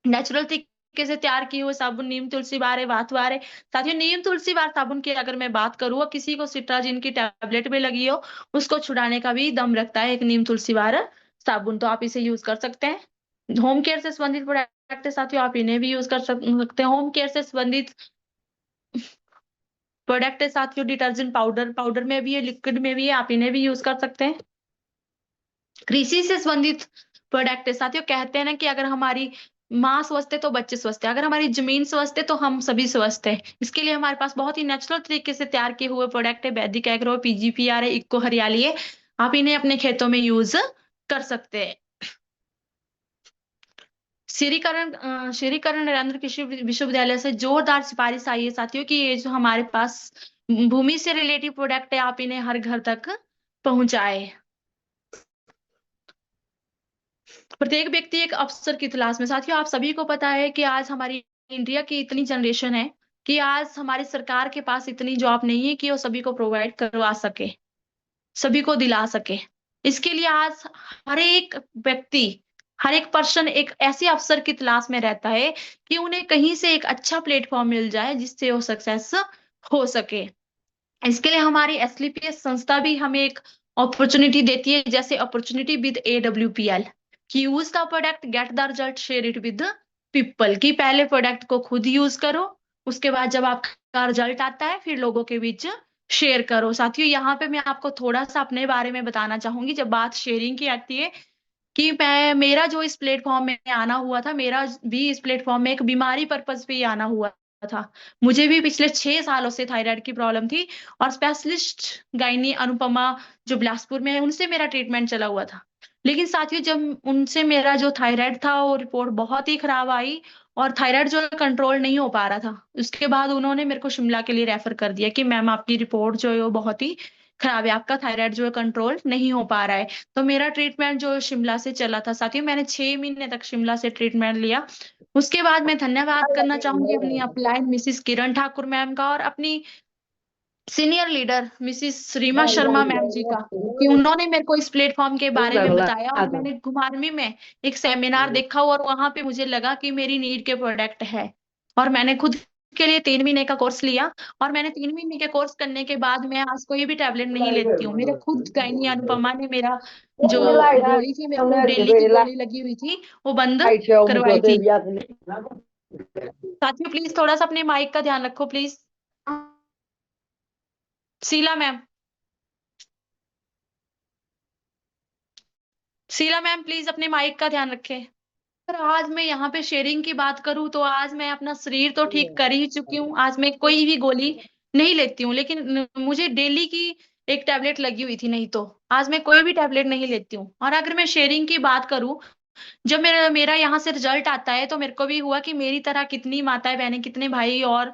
नेचुरल तरीके से तैयार की हुई साबुन नीम तुलसी वार है, वात वार है। साथियों नीम तुलसी वार साबुन की अगर मैं बात करूँ, किसी को सिट्राजिन की टैबलेट में लगी हो, उसको छुड़ाने का भी दम रखता है एक नीम तुलसी वार साबुन, तो आप इसे यूज कर सकते हैं। होम केयर से संबंधित प्रोडक्ट है साथियों, आप इन्हें भी यूज कर सकते हैं। होम केयर से संबंधित प्रोडक्ट है साथियों, डिटर्जेंट पाउडर, पाउडर में भी है, लिक्विड में भी है, आप इन्हें भी यूज कर सकते हैं। कृषि से संबंधित प्रोडक्ट है साथियों। कहते हैं ना कि अगर हमारी माँ स्वस्थ है तो बच्चे स्वस्थ है, अगर हमारी जमीन स्वस्थ है तो हम सभी स्वस्थ है। इसके लिए हमारे पास बहुत ही नेचुरल तरीके से तैयार किए हुए प्रोडक्ट है, वैदिक एग्रो, पीजीपीआर है, इको हरियाली है, आप इन्हें अपने खेतों में यूज कर सकते हैं। श्रीकरण नरेंद्र कृषि विश्वविद्यालय से जोरदार सिफारिश आई है साथियों कि ये जो हमारे पास भूमि से रिलेटिव प्रोडक्ट है, आप इन्हें हर घर तक पहुंचाए। प्रत्येक व्यक्ति एक अवसर की तलाश में। साथियों आप सभी को पता है कि आज हमारी इंडिया की इतनी जनरेशन है कि आज हमारी सरकार के पास इतनी जॉब नहीं है कि वो सभी को प्रोवाइड करवा सके, सभी को दिला सके। इसके लिए आज हर एक व्यक्ति, हर एक पर्सन एक ऐसे अवसर की तलाश में रहता है कि उन्हें कहीं से एक अच्छा प्लेटफॉर्म मिल जाए जिससे वो सक्सेस हो सके। इसके लिए हमारी एसलीपीएस संस्था भी हमें एक अपॉर्चुनिटी देती है, जैसे अपॉर्चुनिटी विद AWPL, कि use the product, get the result, share it with people, कि पहले प्रोडक्ट को खुद यूज करो, उसके बाद जब आपका रिजल्ट आता है फिर लोगों के बीच शेयर करो। साथियों यहाँ पे मैं आपको थोड़ा सा अपने बारे में बताना चाहूंगी। जब बात शेयरिंग की आती है, कि मैं मेरा जो इस प्लेटफॉर्म में आना हुआ था, मेरा भी इस प्लेटफॉर्म में एक बीमारी पर्पज पे ही आना हुआ था। मुझे भी पिछले 6 सालों से थायराइड की प्रॉब्लम थी, और स्पेशलिस्ट गायनी अनुपमा जो बिलासपुर में है, उनसे मेरा ट्रीटमेंट चला हुआ था। लेकिन साथियों जब उनसे मेरा जो थायराइड था वो रिपोर्ट बहुत ही खराब आई, और थायराइड जो कंट्रोल नहीं हो पा रहा था, उसके बाद उन्होंने मेरे को शिमला के लिए रेफर कर दिया कि मैम आपकी रिपोर्ट जो है वो बहुत ही खराब है, आपका थायराइड जो है कंट्रोल नहीं हो पा रहा है। तो मेरा ट्रीटमेंट जो शिमला से चला था साथियों, मैंने 6 महीने तक शिमला से ट्रीटमेंट लिया। उसके बाद मैं धन्यवाद करना चाहूंगी अपनी upline missus Kiran Thakur ma'am का, और अपनी senior leader missus Reema Sharma ma'am ji का, कि उन्होंने मेरे को इस प्लेटफॉर्म के बारे में बताया, और मैंने घुमारवी में एक सेमिनार देखा और वहां पे मुझे लगा कि मेरी नीड के प्रोडक्ट है, और मैंने खुद के लिए 3 महीने का कोर्स लिया। और मैंने 3 महीने के कोर्स करने के बाद मैं आज कोई भी टैबलेट नहीं लेती हूँ। मेरे खुद गायनी अनुपमा ने मेरा जो गोली थी, मेरे को डेली की गोली लगी हुई थी, वो बंद करवाई थी। साथियों प्लीज थोड़ा सा अपने माइक का ध्यान रखो please. Sheela ma'am, Sheela ma'am please अपने माइक का ध्यान रखें। आज मैं यहाँ पे शेयरिंग की बात करूँ तो आज मैं अपना शरीर तो ठीक कर ही चुकी हूँ। आज मैं कोई भी गोली नहीं लेती हूँ, लेकिन मुझे डेली की एक टैबलेट लगी हुई थी, नहीं तो आज मैं कोई भी टैबलेट नहीं लेती हूँ। और अगर मैं शेयरिंग की बात करूँ, जब मेरा मेरा यहाँ से रिजल्ट आता है तो मेरे को भी हुआ कि मेरी तरह कितनी माताएं बहनें, कितने भाई और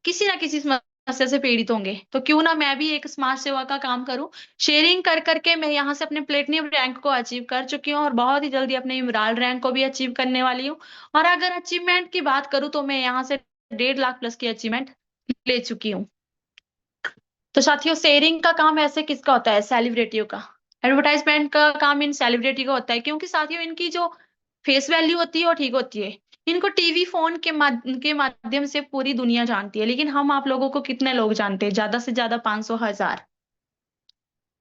किसी ना किसी समस्या से पीड़ित होंगे, तो क्यों ना मैं भी एक समाज सेवा का काम करूं। शेयरिंग कर करके मैं यहाँ से अपने प्लेटिनियम रैंक को अचीव कर चुकी हूँ और बहुत ही जल्दी अपने इमराल्ड रैंक को भी अचीव करने वाली हूँ। और अगर अचीवमेंट की बात करूँ तो मैं यहाँ से 1.5 लाख प्लस की अचीवमेंट ले चुकी हूँ। तो साथियों, शेयरिंग का काम ऐसे किसका होता है? सेलिब्रिटियों का। एडवर्टाइजमेंट का काम इन सेलिब्रिटी का होता है, क्योंकि साथियों इनकी जो फेस वैल्यू होती है वो ठीक होती है। इनको टीवी फोन के माध्यम से पूरी दुनिया जानती है, लेकिन हम आप लोगों को कितने लोग जानते हैं? ज्यादा से ज्यादा 500 हजार।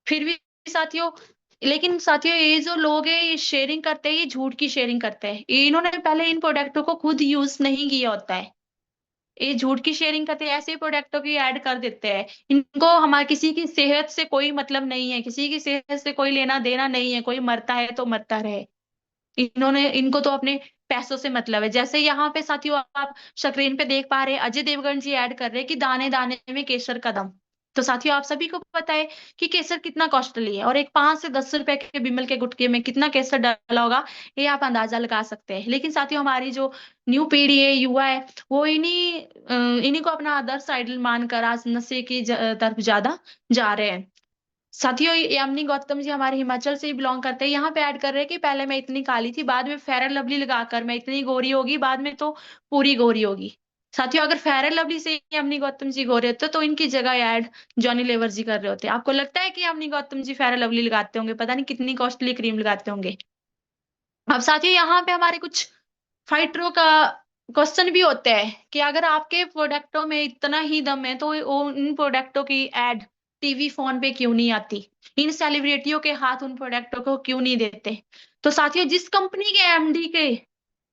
फिर भी साथियों, लेकिन साथियों ये जो लोग हैं ये शेयरिंग करते हैं, ये झूठ की शेयरिंग करते हैं। इन्होंने पहले इन प्रोडक्टों को खुद यूज नहीं किया होता है। ये झूठ की शेयरिंग करते हैं, ऐसे प्रोडक्टों की ऐड कर देते हैं। इनको हमारे किसी की सेहत से कोई मतलब नहीं है, किसी की सेहत से कोई लेना देना नहीं है। कोई मरता है तो मरता रहे, इनको तो अपने पैसों से मतलब है। जैसे यहाँ पे साथियों आप स्क्रीन पे देख पा रहे हैं, अजय देवगन जी ऐड कर रहे हैं कि दाने दाने में केसर का दम। तो साथियों आप सभी को पता है कि केसर कितना कॉस्टली है, और एक 5 से 10 रुपए के बिमल के गुटके में कितना केसर डाला होगा, ये आप अंदाजा लगा सकते हैं। लेकिन साथियों हमारी जो न्यू पीढ़ी है, युवा है, वो इन्हीं को अपना आदर्श आइडल मानकर आज नशे की तरफ ज्यादा जा रहे हैं। साथियों यामिनी गौतम जी हमारे हिमाचल से ही बिलोंग करते हैं। यहाँ पे ऐड कर रहे हैं कि पहले मैं इतनी काली थी, बाद में फेयर एंड लवली लगाकर मैं इतनी गोरी होगी, बाद में तो पूरी गोरी होगी। साथियों अगर फेयर एंड लवली से ही यामिनी गौतम जी गोरे होते तो इनकी जगह ऐड जॉनी लेवर जी कर रहे होते। आपको लगता है कि Yamini Gautam ji fair and lovely लगाते होंगे? पता नहीं कितनी कॉस्टली क्रीम लगाते होंगे। अब साथियों यहाँ पे हमारे कुछ फाइटरों का क्वेश्चन भी होते हैं कि अगर आपके प्रोडक्टों में इतना ही दम है तो उन प्रोडक्टों की एड टीवी फोन पे क्यों नहीं आती? इन सेलिब्रिटियों के हाथ उन प्रोडक्टों को क्यों नहीं देते? तो साथियों जिस कंपनी के एमडी के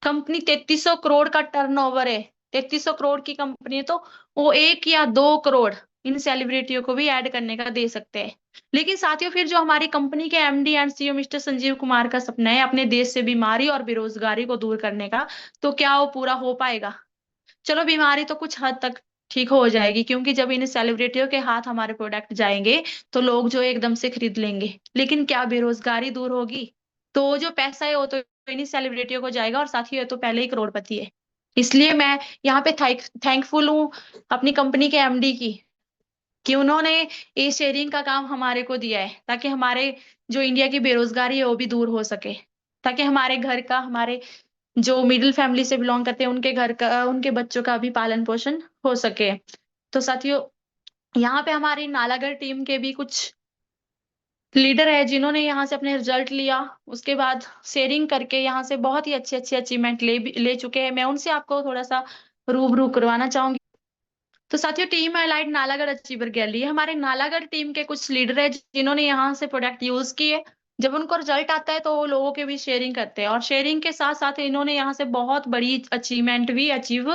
कंपनी 3300 करोड़ का टर्नओवर है, 3300 करोड़ की कंपनी है, तो वो 1 या 2 करोड़ इन सेलिब्रिटियों को भी ऐड करने का दे सकते हैं। लेकिन साथियों फिर जो हमारी कंपनी के MD and CEO mister Sanjeev Kumar का सपना है अपने देश से बीमारी और बेरोजगारी को दूर करने का, तो क्या वो पूरा हो पाएगा? चलो बीमारी तो कुछ हद तक ठीक हो जाएगी, क्योंकि जब इन सेलिब्रिटियों के हाथ हमारे प्रोडक्ट जाएंगे तो लोग जो एकदम से खरीद लेंगे। लेकिन क्या बेरोजगारी दूर होगी? तो वो जो पैसा है वो तो इन्हीं सेलिब्रिटियों को जाएगा, और साथ ही ये तो पहले ही करोड़पति है। इसलिए मैं यहाँ पे थैंकफुल हूँ अपनी कंपनी के एमडी की, कि उन्होंने ये शेयरिंग का काम हमारे को दिया है, ताकि हमारे जो इंडिया की बेरोजगारी है वो भी दूर हो सके, ताकि हमारे घर का, हमारे जो मिडिल फैमिली से बिलोंग करते हैं उनके घर का, उनके बच्चों का भी पालन पोषण हो सके। तो साथियों यहाँ पे हमारी नालागढ़ टीम के भी कुछ लीडर है जिन्होंने यहाँ से अपने रिजल्ट लिया, उसके बाद शेयरिंग करके यहाँ से बहुत ही अच्छे अच्छे अचीवमेंट ले चुके हैं। मैं उनसे आपको थोड़ा सा रूबरू करवाना चाहूंगी। तो साथियों team highlight Nalagarh achiever gallery है। हमारे नालागढ़ टीम के कुछ लीडर है जिन्होंने यहाँ से प्रोडक्ट यूज किए। जब उनको रिजल्ट आता है तो वो लोगों के भी शेयरिंग करते हैं, और शेयरिंग के साथ साथ इन्होंने यहाँ से बहुत बड़ी अचीवमेंट भी अचीव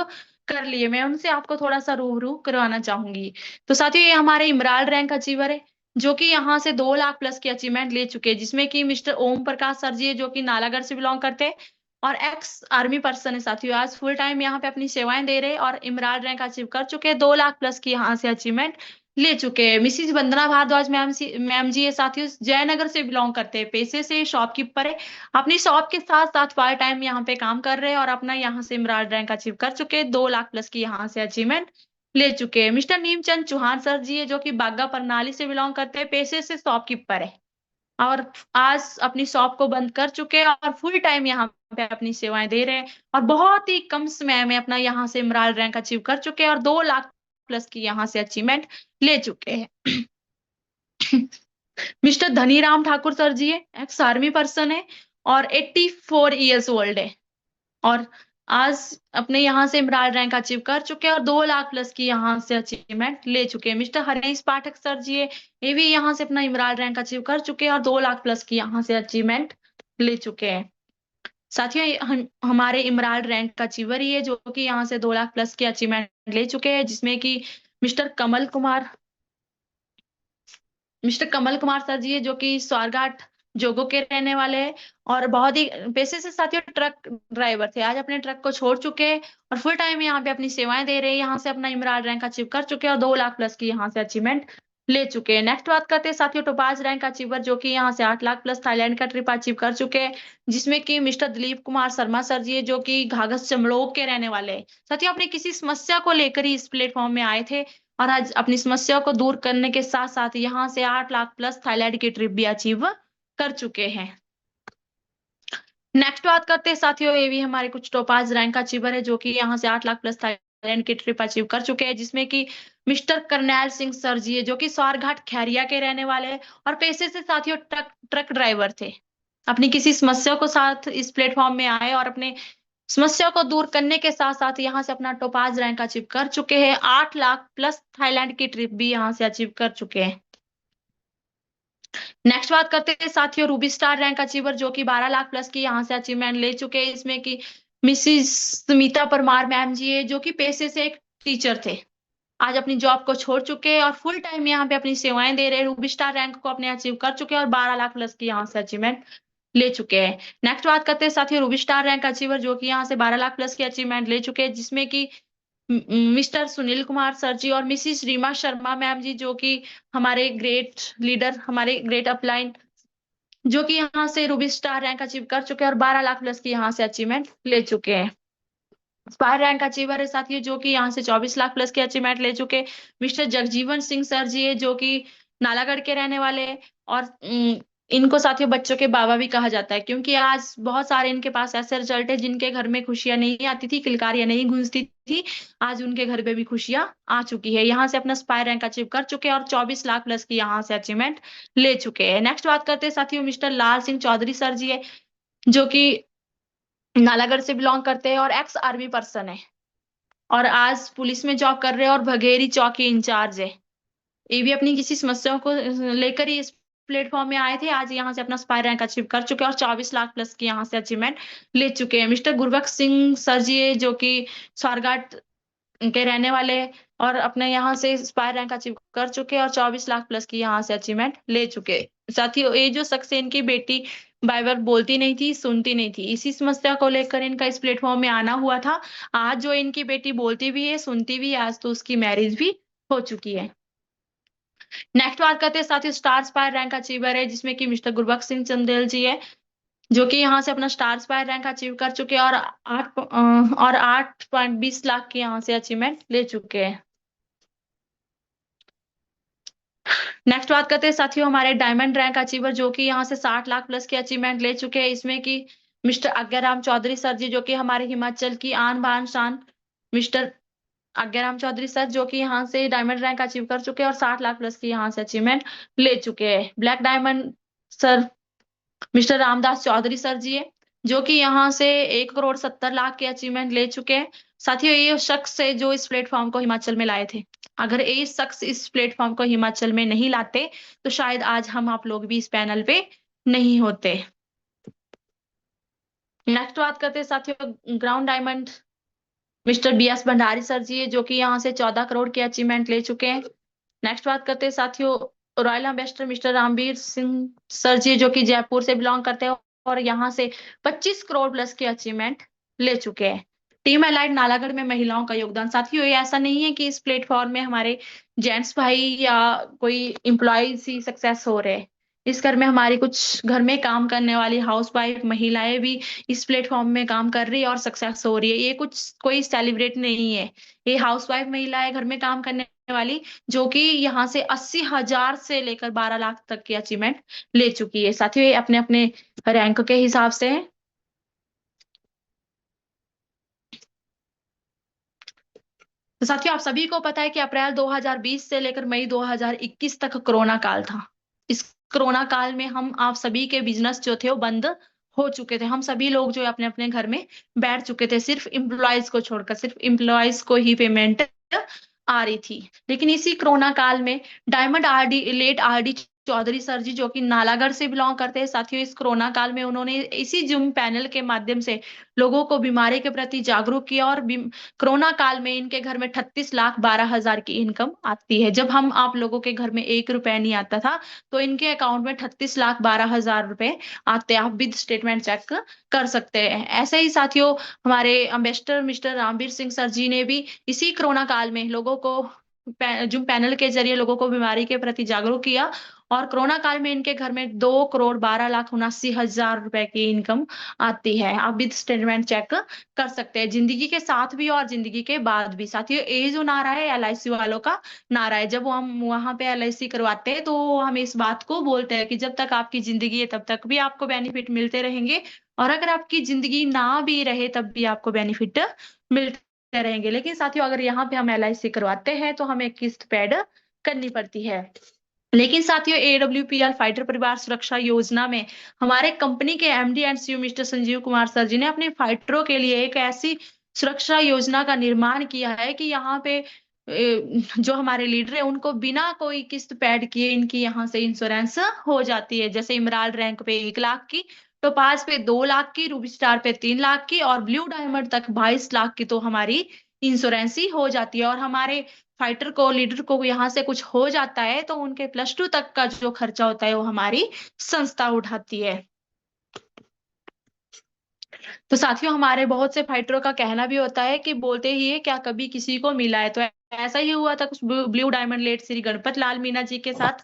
कर लिए। मैं उनसे आपको थोड़ा सा रूबरू करवाना चाहूंगी। तो साथियों ये हमारे इमराल्ड रैंक अचीवर है, जो कि यहाँ से 2 लाख प्लस की अचीवमेंट ले चुके हैं, जिसमें कि मिस्टर ओम प्रकाश सर जी है जो कि नालागढ़ से बिलोंग करते हैं और एक्स आर्मी पर्सन है। साथियों आज फुल टाइम यहाँ पे अपनी सेवाएं दे रहे हैं और इमराल्ड रैंक अचीव कर चुके हैं, 2 लाख प्लस की यहाँ से अचीवमेंट ले चुके हैं। मिसिज वंदना भारद्वाज मैम जी है साथियों, जयनगर से बिलोंग करते हैं, पेशे से शॉपकीपर है। अपनी शॉप के साथ साथ पार्ट टाइम यहाँ पे काम कर रहे हैं और अपना यहाँ से इमराल्ड रैंक अचीव कर चुके हैं, 2 लाख प्लस की यहाँ से अचीवमेंट ले चुके हैं। मिस्टर नीमचंद चौहान सर जी है जो कि बागा प्रणाली से बिलोंग करते हैं, पेशे से शॉपकीपर है और आज अपनी शॉप को बंद कर चुके हैं और फुल टाइम यहाँ पे अपनी सेवाएं दे रहे हैं, और बहुत ही कम समय में अपना यहाँ से इमराल्ड रैंक अचीव कर चुके हैं और 2 लाख प्लस की यहाँ से अचीवमेंट ले चुके हैं। मिस्टर धनीराम ठाकुर सर जी है, एक्स आर्मी पर्सन है और 84 ईयर्स ओल्ड है, और आज अपने यहाँ से इमराल्ड रैंक अचीव कर चुके हैं और 2 लाख प्लस की यहाँ से अचीवमेंट ले चुके हैं। मिस्टर हरीश पाठक सर जी है, ये भी यहाँ से अपना इमराल्ड रैंक अचीव कर चुके हैं और 2 लाख प्लस की यहाँ से अचीवमेंट ले चुके हैं। साथियों हमारे इमराल्ड रैंक का अचीवर ही है जो कि यहाँ से 2 लाख प्लस की अचीवमेंट ले चुके हैं, जिसमें कि मिस्टर कमल कुमार सर जी है जो कि स्वारघाट जोगो के रहने वाले हैं और बहुत ही पेशे से साथियों ट्रक ड्राइवर थे। आज अपने ट्रक को छोड़ चुके हैं और फुल टाइम यहाँ पे अपनी सेवाएं दे रहे हैं। यहाँ से अपना इमरान रैंक अचीव कर चुके हैं और 2 लाख प्लस की यहाँ से अचीवमेंट ले चुके हैं। नेक्स्ट बात करते हैं साथियों टोपाज रैंक अचीवर, जो कि यहाँ से 8 लाख प्लस थाईलैंड का ट्रिप अचीव कर चुके हैं, जिसमें कि मिस्टर दिलीप कुमार शर्मा सर जी है, जो कि घाघस चमड़ोग के रहने वाले हैं। साथियों अपनी किसी समस्या को लेकर ही इस प्लेटफॉर्म में आए थे और आज अपनी समस्या को दूर करने के साथ साथ यहाँ से 8 लाख प्लस थाईलैंड की ट्रिप भी अचीव कर चुके हैं। नेक्स्ट बात करते हैं साथियों, ये भी हमारे कुछ टोपाज रैंक अचीवर है, जो कि यहाँ से 8 लाख प्लस थाईलैंड की ट्रिप अचीव कर चुके हैं, जिसमें कि मिस्टर करनैल सिंह सर जी है, जो कि स्वारघाट खैरिया के रहने वाले हैं और पेशे से साथियों ट्रक ड्राइवर थे। अपनी किसी समस्या को साथ इस प्लेटफॉर्म में आए और अपने समस्या को दूर करने के साथ साथ यहाँ से अपना टोपाज रैंक अचीव कर चुके हैं। 8 लाख प्लस थाईलैंड की ट्रिप भी यहाँ से अचीव कर चुके हैं। नेक्स्ट बात करते हैं साथियों रूबी स्टार रैंक अचीवर, जो कि 12 लाख प्लस की यहाँ से अचीवमेंट ले चुके हैं, इसमें कि मिसिस सुमिता परमार मैम जी है, जो कि पेशे से एक टीचर थे। आज अपनी जॉब को छोड़ चुके हैं और फुल टाइम यहाँ पे अपनी सेवाएं दे रहे हैं। रूबी स्टार रैंक को अपने अचीव कर चुके हैं और 12 लाख प्लस की यहाँ से अचीवमेंट ले चुके हैं। नेक्स्ट बात करते हैं साथियों रूबी स्टार रैंक अचीवर, जो कि यहाँ से 12 लाख प्लस की अचीवमेंट ले चुके हैं, जिसमें कि मिस्टर सुनील कुमार सर जी और मिसिस रीमा शर्मा मैम जी, जो कि हमारे ग्रेट लीडर, हमारे ग्रेट अपलाइन, जो कि यहाँ से रूबी स्टार रैंक अचीव कर चुके हैं और 12 लाख प्लस की यहाँ से अचीवमेंट ले चुके हैं। स्पायर रैंक अचीवर है साथियों, जो कि यहाँ से 24 लाख प्लस की अचीवमेंट ले चुके। मिस्टर जगजीवन सिंह सर जी है, जो कि नालागढ़ के रहने वाले हैं और इनको साथियों बच्चों के बाबा भी कहा जाता है, क्योंकि आज बहुत सारे इनके पास ऐसे रिजल्ट है जिनके घर में खुशियां नहीं आती थी, किलकारियां नहीं गूंजती थी, आज उनके घर पे भी खुशियां आ चुकी है। यहाँ से अपना स्पायर रैंक अचीव कर चुके हैं और 24 लाख प्लस की यहाँ से अचीवमेंट ले चुके हैं। नेक्स्ट बात करते हैं साथियों मिस्टर लाल सिंह चौधरी सर जी है, जो कि नालागढ़ से बिलोंग करते हैं और एक्स आर्मी पर्सन है और आज पुलिस में जॉब कर रहे हैं और भगेरी चौकी इंचार्ज है। ये भी अपनी किसी समस्याओं को लेकर ही इस प्लेटफॉर्म में आए थे। आज यहाँ से अपना स्पायर रैंक अचीव कर चुके हैं और 24 लाख प्लस की यहाँ से अचीवमेंट ले चुके हैं। मिस्टर गुरबख्श सिंह सर जी है, जो कि स्वारघाट के रहने वाले हैं और अपने यहाँ से स्पायर रैंक अचीव कर चुके हैं और 24 लाख प्लस की यहाँ से अचीवमेंट ले चुके हैं। साथियों ये जो शख्स है, इनकी बेटी बाइबल बोलती नहीं थी, सुनती नहीं थी, इसी समस्या को लेकर इनका इस प्लेटफॉर्म में आना हुआ था। आज जो इनकी बेटी बोलती भी है, सुनती भी है, आज तो उसकी मैरिज भी हो चुकी है। नेक्स्ट बात करते हैं साथियों स्टार स्पायर रैंक अचीवर है, जिसमें कि मिस्टर गुरबख्श सिंह चंदेल जी है, जो कि यहाँ से अपना स्टार स्पायर रैंक अचीव कर चुके हैं और 8.20 लाख की यहाँ से अचीवमेंट ले चुके हैं। नेक्स्ट बात करते हैं साथियों हमारे डायमंड रैंक अचीवर, जो कि यहाँ से 60 लाख प्लस की अचीवमेंट ले चुके हैं, इसमें कि मिस्टर आज्ञाराम चौधरी सर जी, जो कि हमारे हिमाचल की आन बान शान, मिस्टर आज्ञाराम चौधरी सर, जो कि यहाँ से डायमंड रैंक अचीव कर चुके हैं और 60 लाख प्लस की यहाँ से अचीवमेंट ले चुके हैं। Black diamond sir mister Ramdas Chaudhary sir ji है, जो कि यहाँ से 1,70,00,000 के अचीवमेंट ले चुके हैं। साथियों ये शख्स है जो इस प्लेटफॉर्म को हिमाचल में लाए थे। अगर ये शख्स इस प्लेटफॉर्म को हिमाचल में नहीं लाते तो शायद आज हम आप लोग भी इस पैनल पे नहीं होते। नेक्स्ट बात करते हैं साथियों ground diamond mister BS Bhandari sir ji है, जो कि यहाँ से 14 करोड़ के अचीवमेंट ले चुके हैं। नेक्स्ट बात करते हैं साथियों royal ambassador mister Ramveer Singh sir ji, जो कि जयपुर से बिलोंग करते हैं और यहाँ से 25 करोड़ प्लस के अचीवमेंट ले चुके हैं। टीम एलाइड नालागढ़ में महिलाओं का योगदान, साथियों ये ऐसा नहीं है कि इस प्लेटफॉर्म में हमारे जेंट्स भाई या कोई एम्प्लॉयज ही सक्सेस हो रहे हैं। इस घर में हमारी कुछ घर में काम करने वाली हाउसवाइफ महिलाएं भी इस प्लेटफॉर्म में काम कर रही है और सक्सेस हो रही है। ये कुछ कोई सेलिब्रेट नहीं है, ये हाउसवाइफ महिलाएं घर में काम करने वाली, जो कि यहाँ से 80,000 से लेकर 12 लाख तक की अचीवमेंट ले चुकी है। साथियों ये अपने अपने रैंक के हिसाब से है। तो साथियों आप सभी को पता है कि अप्रैल 2020 से लेकर मई 2021 तक कोरोना काल था। इस कोरोना काल में हम आप सभी के बिजनेस जो थे वो बंद हो चुके थे। हम सभी लोग जो अपने अपने घर में बैठ चुके थे, सिर्फ एम्प्लॉयज को छोड़कर, सिर्फ एम्प्लॉयज को ही पेमेंट आ रही थी। लेकिन इसी कोरोना काल में diamond RD late RD Chaudhary sir ji, जो कि नालागढ़ से बिलोंग करते हैं। साथियों, इस कोरोना काल में उन्होंने इसी जूम पैनल के माध्यम से लोगों को बीमारी के प्रति जागरूक किया और कोरोना काल में इनके घर में 38,12,000 की इनकम आती है। जब हम आप लोगों के घर में 1 रुपया नहीं आता था, तो इनके अकाउंट में 38,12,000 रुपए आते हैं। आप विद स्टेटमेंट चेक कर सकते हैं। ऐसे ही साथियों, हमारे ambassador mister Ramveer Singh sir ji ने भी इसी कोरोना काल में लोगों को जूम पैनल के जरिए लोगों को बीमारी के प्रति जागरूक किया और कोरोना काल में इनके घर में 2,12,79,000 रुपए की इनकम आती है। आप विद स्टेटमेंट चेक कर सकते हैं, जिंदगी के साथ भी और जिंदगी के बाद भी। साथियों, ये जो नारा है एलआईसी वालों का नारा है। जब हम वहां पे एलआईसी करवाते हैं, तो हम इस बात को बोलते हैं कि जब तक आपकी जिंदगी है तब तक भी आपको बेनिफिट मिलते रहेंगे, और अगर आपकी जिंदगी ना भी रहे तब भी आपको बेनिफिट मिलते रहेंगे। लेकिन साथियों, अगर यहाँ पे हम एलआईसी करवाते हैं तो हमें किस्त पेड करनी पड़ती है। लेकिन साथियों, एडब्ल्यूपीएल फाइटर परिवार सुरक्षा योजना में हमारे कंपनी के MD and CEO mister Sanjeev Kumar sir ji ने अपने फाइटरों के लिए एक ऐसी सुरक्षा योजना का निर्माण किया है कि यहाँ पे जो हमारे लीडर है उनको बिना कोई किस्त पेड किए इनकी यहाँ से इंश्योरेंस हो जाती है। जैसे इमराल्ड रैंक पे 1 लाख की, टोपाज पे 2 लाख की, रूबी स्टार पे 3 लाख की और ब्लू डायमंड तक 22 लाख की तो हमारी इंश्योरेंस ही हो जाती है। और हमारे फाइटर को लीडर को यहाँ से कुछ हो जाता है तो उनके +2 तक का जो खर्चा होता है वो हमारी संस्था उठाती है। तो साथियों, हमारे बहुत से फाइटरों का कहना भी होता है कि बोलते ही है क्या कभी किसी को मिला है। तो ऐसा ही हुआ था कुछ blue diamond late Shri Ganpat Lal Meena ji के साथ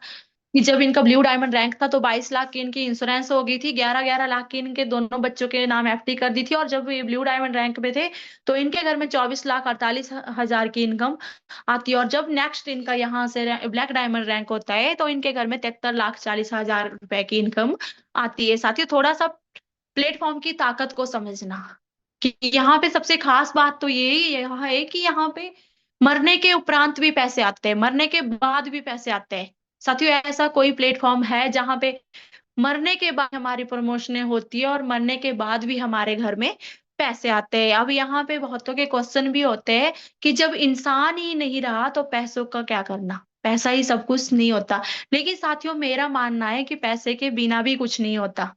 कि जब इनका ब्लू डायमंड रैंक था तो 22 लाख की इनकी इंश्योरेंस हो गई थी। 11-11 लाख की इनके दोनों बच्चों के नाम एफडी कर दी थी। और जब ये ब्लू डायमंड रैंक पे थे तो इनके घर में 24,48,000 की इनकम आती है। और जब नेक्स्ट इनका यहाँ से ब्लैक डायमंड रैंक होता है तो इनके घर में 73,40,000 रुपए की इनकम आती है। साथियों, थोड़ा सा प्लेटफॉर्म की ताकत को समझना कि यहाँ पे सबसे खास बात तो यही यहाँ है कि यहाँ पे मरने के उपरांत भी पैसे आते हैं, मरने के बाद भी पैसे आते हैं। साथियों, ऐसा कोई प्लेटफॉर्म है जहां पे मरने के बाद हमारी प्रमोशनें होती है और मरने के बाद भी हमारे घर में पैसे आते हैं। अब यहाँ पे बहुतों के क्वेश्चन भी होते हैं कि जब इंसान ही नहीं रहा तो पैसों का क्या करना, पैसा ही सब कुछ नहीं होता। लेकिन साथियों, मेरा मानना है कि पैसे के बिना भी कुछ नहीं होता।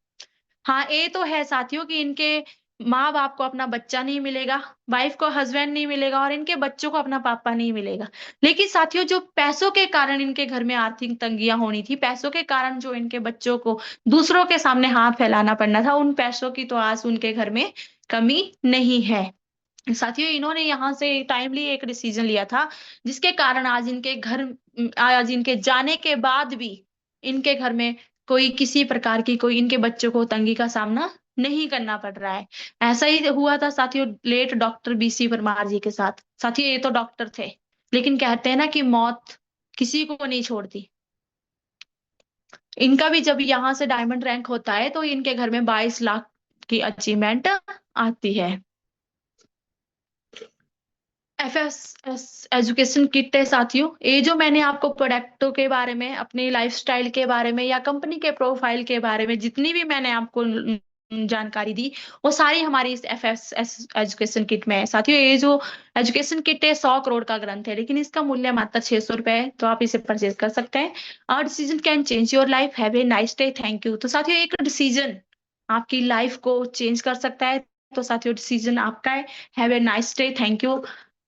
हाँ, ये तो है साथियों कि इनके माँ बाप को अपना बच्चा नहीं मिलेगा, वाइफ को हस्बैंड नहीं मिलेगा और इनके बच्चों को अपना पापा नहीं मिलेगा। लेकिन साथियों, जो पैसों के कारण इनके घर में आर्थिक तंगियां होनी थी, पैसों के कारण जो इनके बच्चों को दूसरों के सामने हाथ फैलाना पड़ना था, उन पैसों की तो आज उनके घर में कमी नहीं है। साथियों, इन्होंने यहाँ से टाइमली एक डिसीजन लिया था जिसके कारण आज इनके जाने के बाद भी इनके घर में कोई किसी प्रकार की कोई इनके बच्चों को तंगी का सामना नहीं करना पड़ रहा है। ऐसा ही हुआ था साथियों लेट डॉक्टर बीसी परमार जी के साथ। साथियों, ये तो डॉक्टर थे, लेकिन कहते हैं ना कि मौत किसी को नहीं छोड़ती। इनका भी जब यहाँ से डायमंड रैंक होता है तो इनके घर में 22 लाख की अचीवमेंट आती है। एफएसएस एजुकेशन किट है साथियों। ये जो मैंने आपको प्रोडक्टों के बारे में, अपनी लाइफस्टाइल के बारे में या कंपनी के प्रोफाइल के बारे में जितनी भी मैंने आपको जानकारी दी, वो सारी हमारी इस एफएसएस एजुकेशन किट में है। साथियों, ये जो एजुकेशन किट है 100 करोड़ का ग्रंथ है, लेकिन इसका मूल्य मात्र 600 रुपए है। तो आप इसे परचेज कर सकते हैं। और decision can change your life. Have a nice day. Thank you. तो साथियों, एक डिसीजन आपकी लाइफ को चेंज कर सकता है। तो साथियों, डिसीजन आपका है। Have a nice day. Thank you.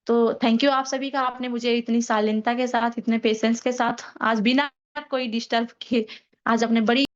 तो थैंक यू आप सभी का, आपने मुझे इतनी शालीनता के साथ, इतने पेशेंस के साथ आज बिना कोई डिस्टर्ब किए आज अपने बड़ी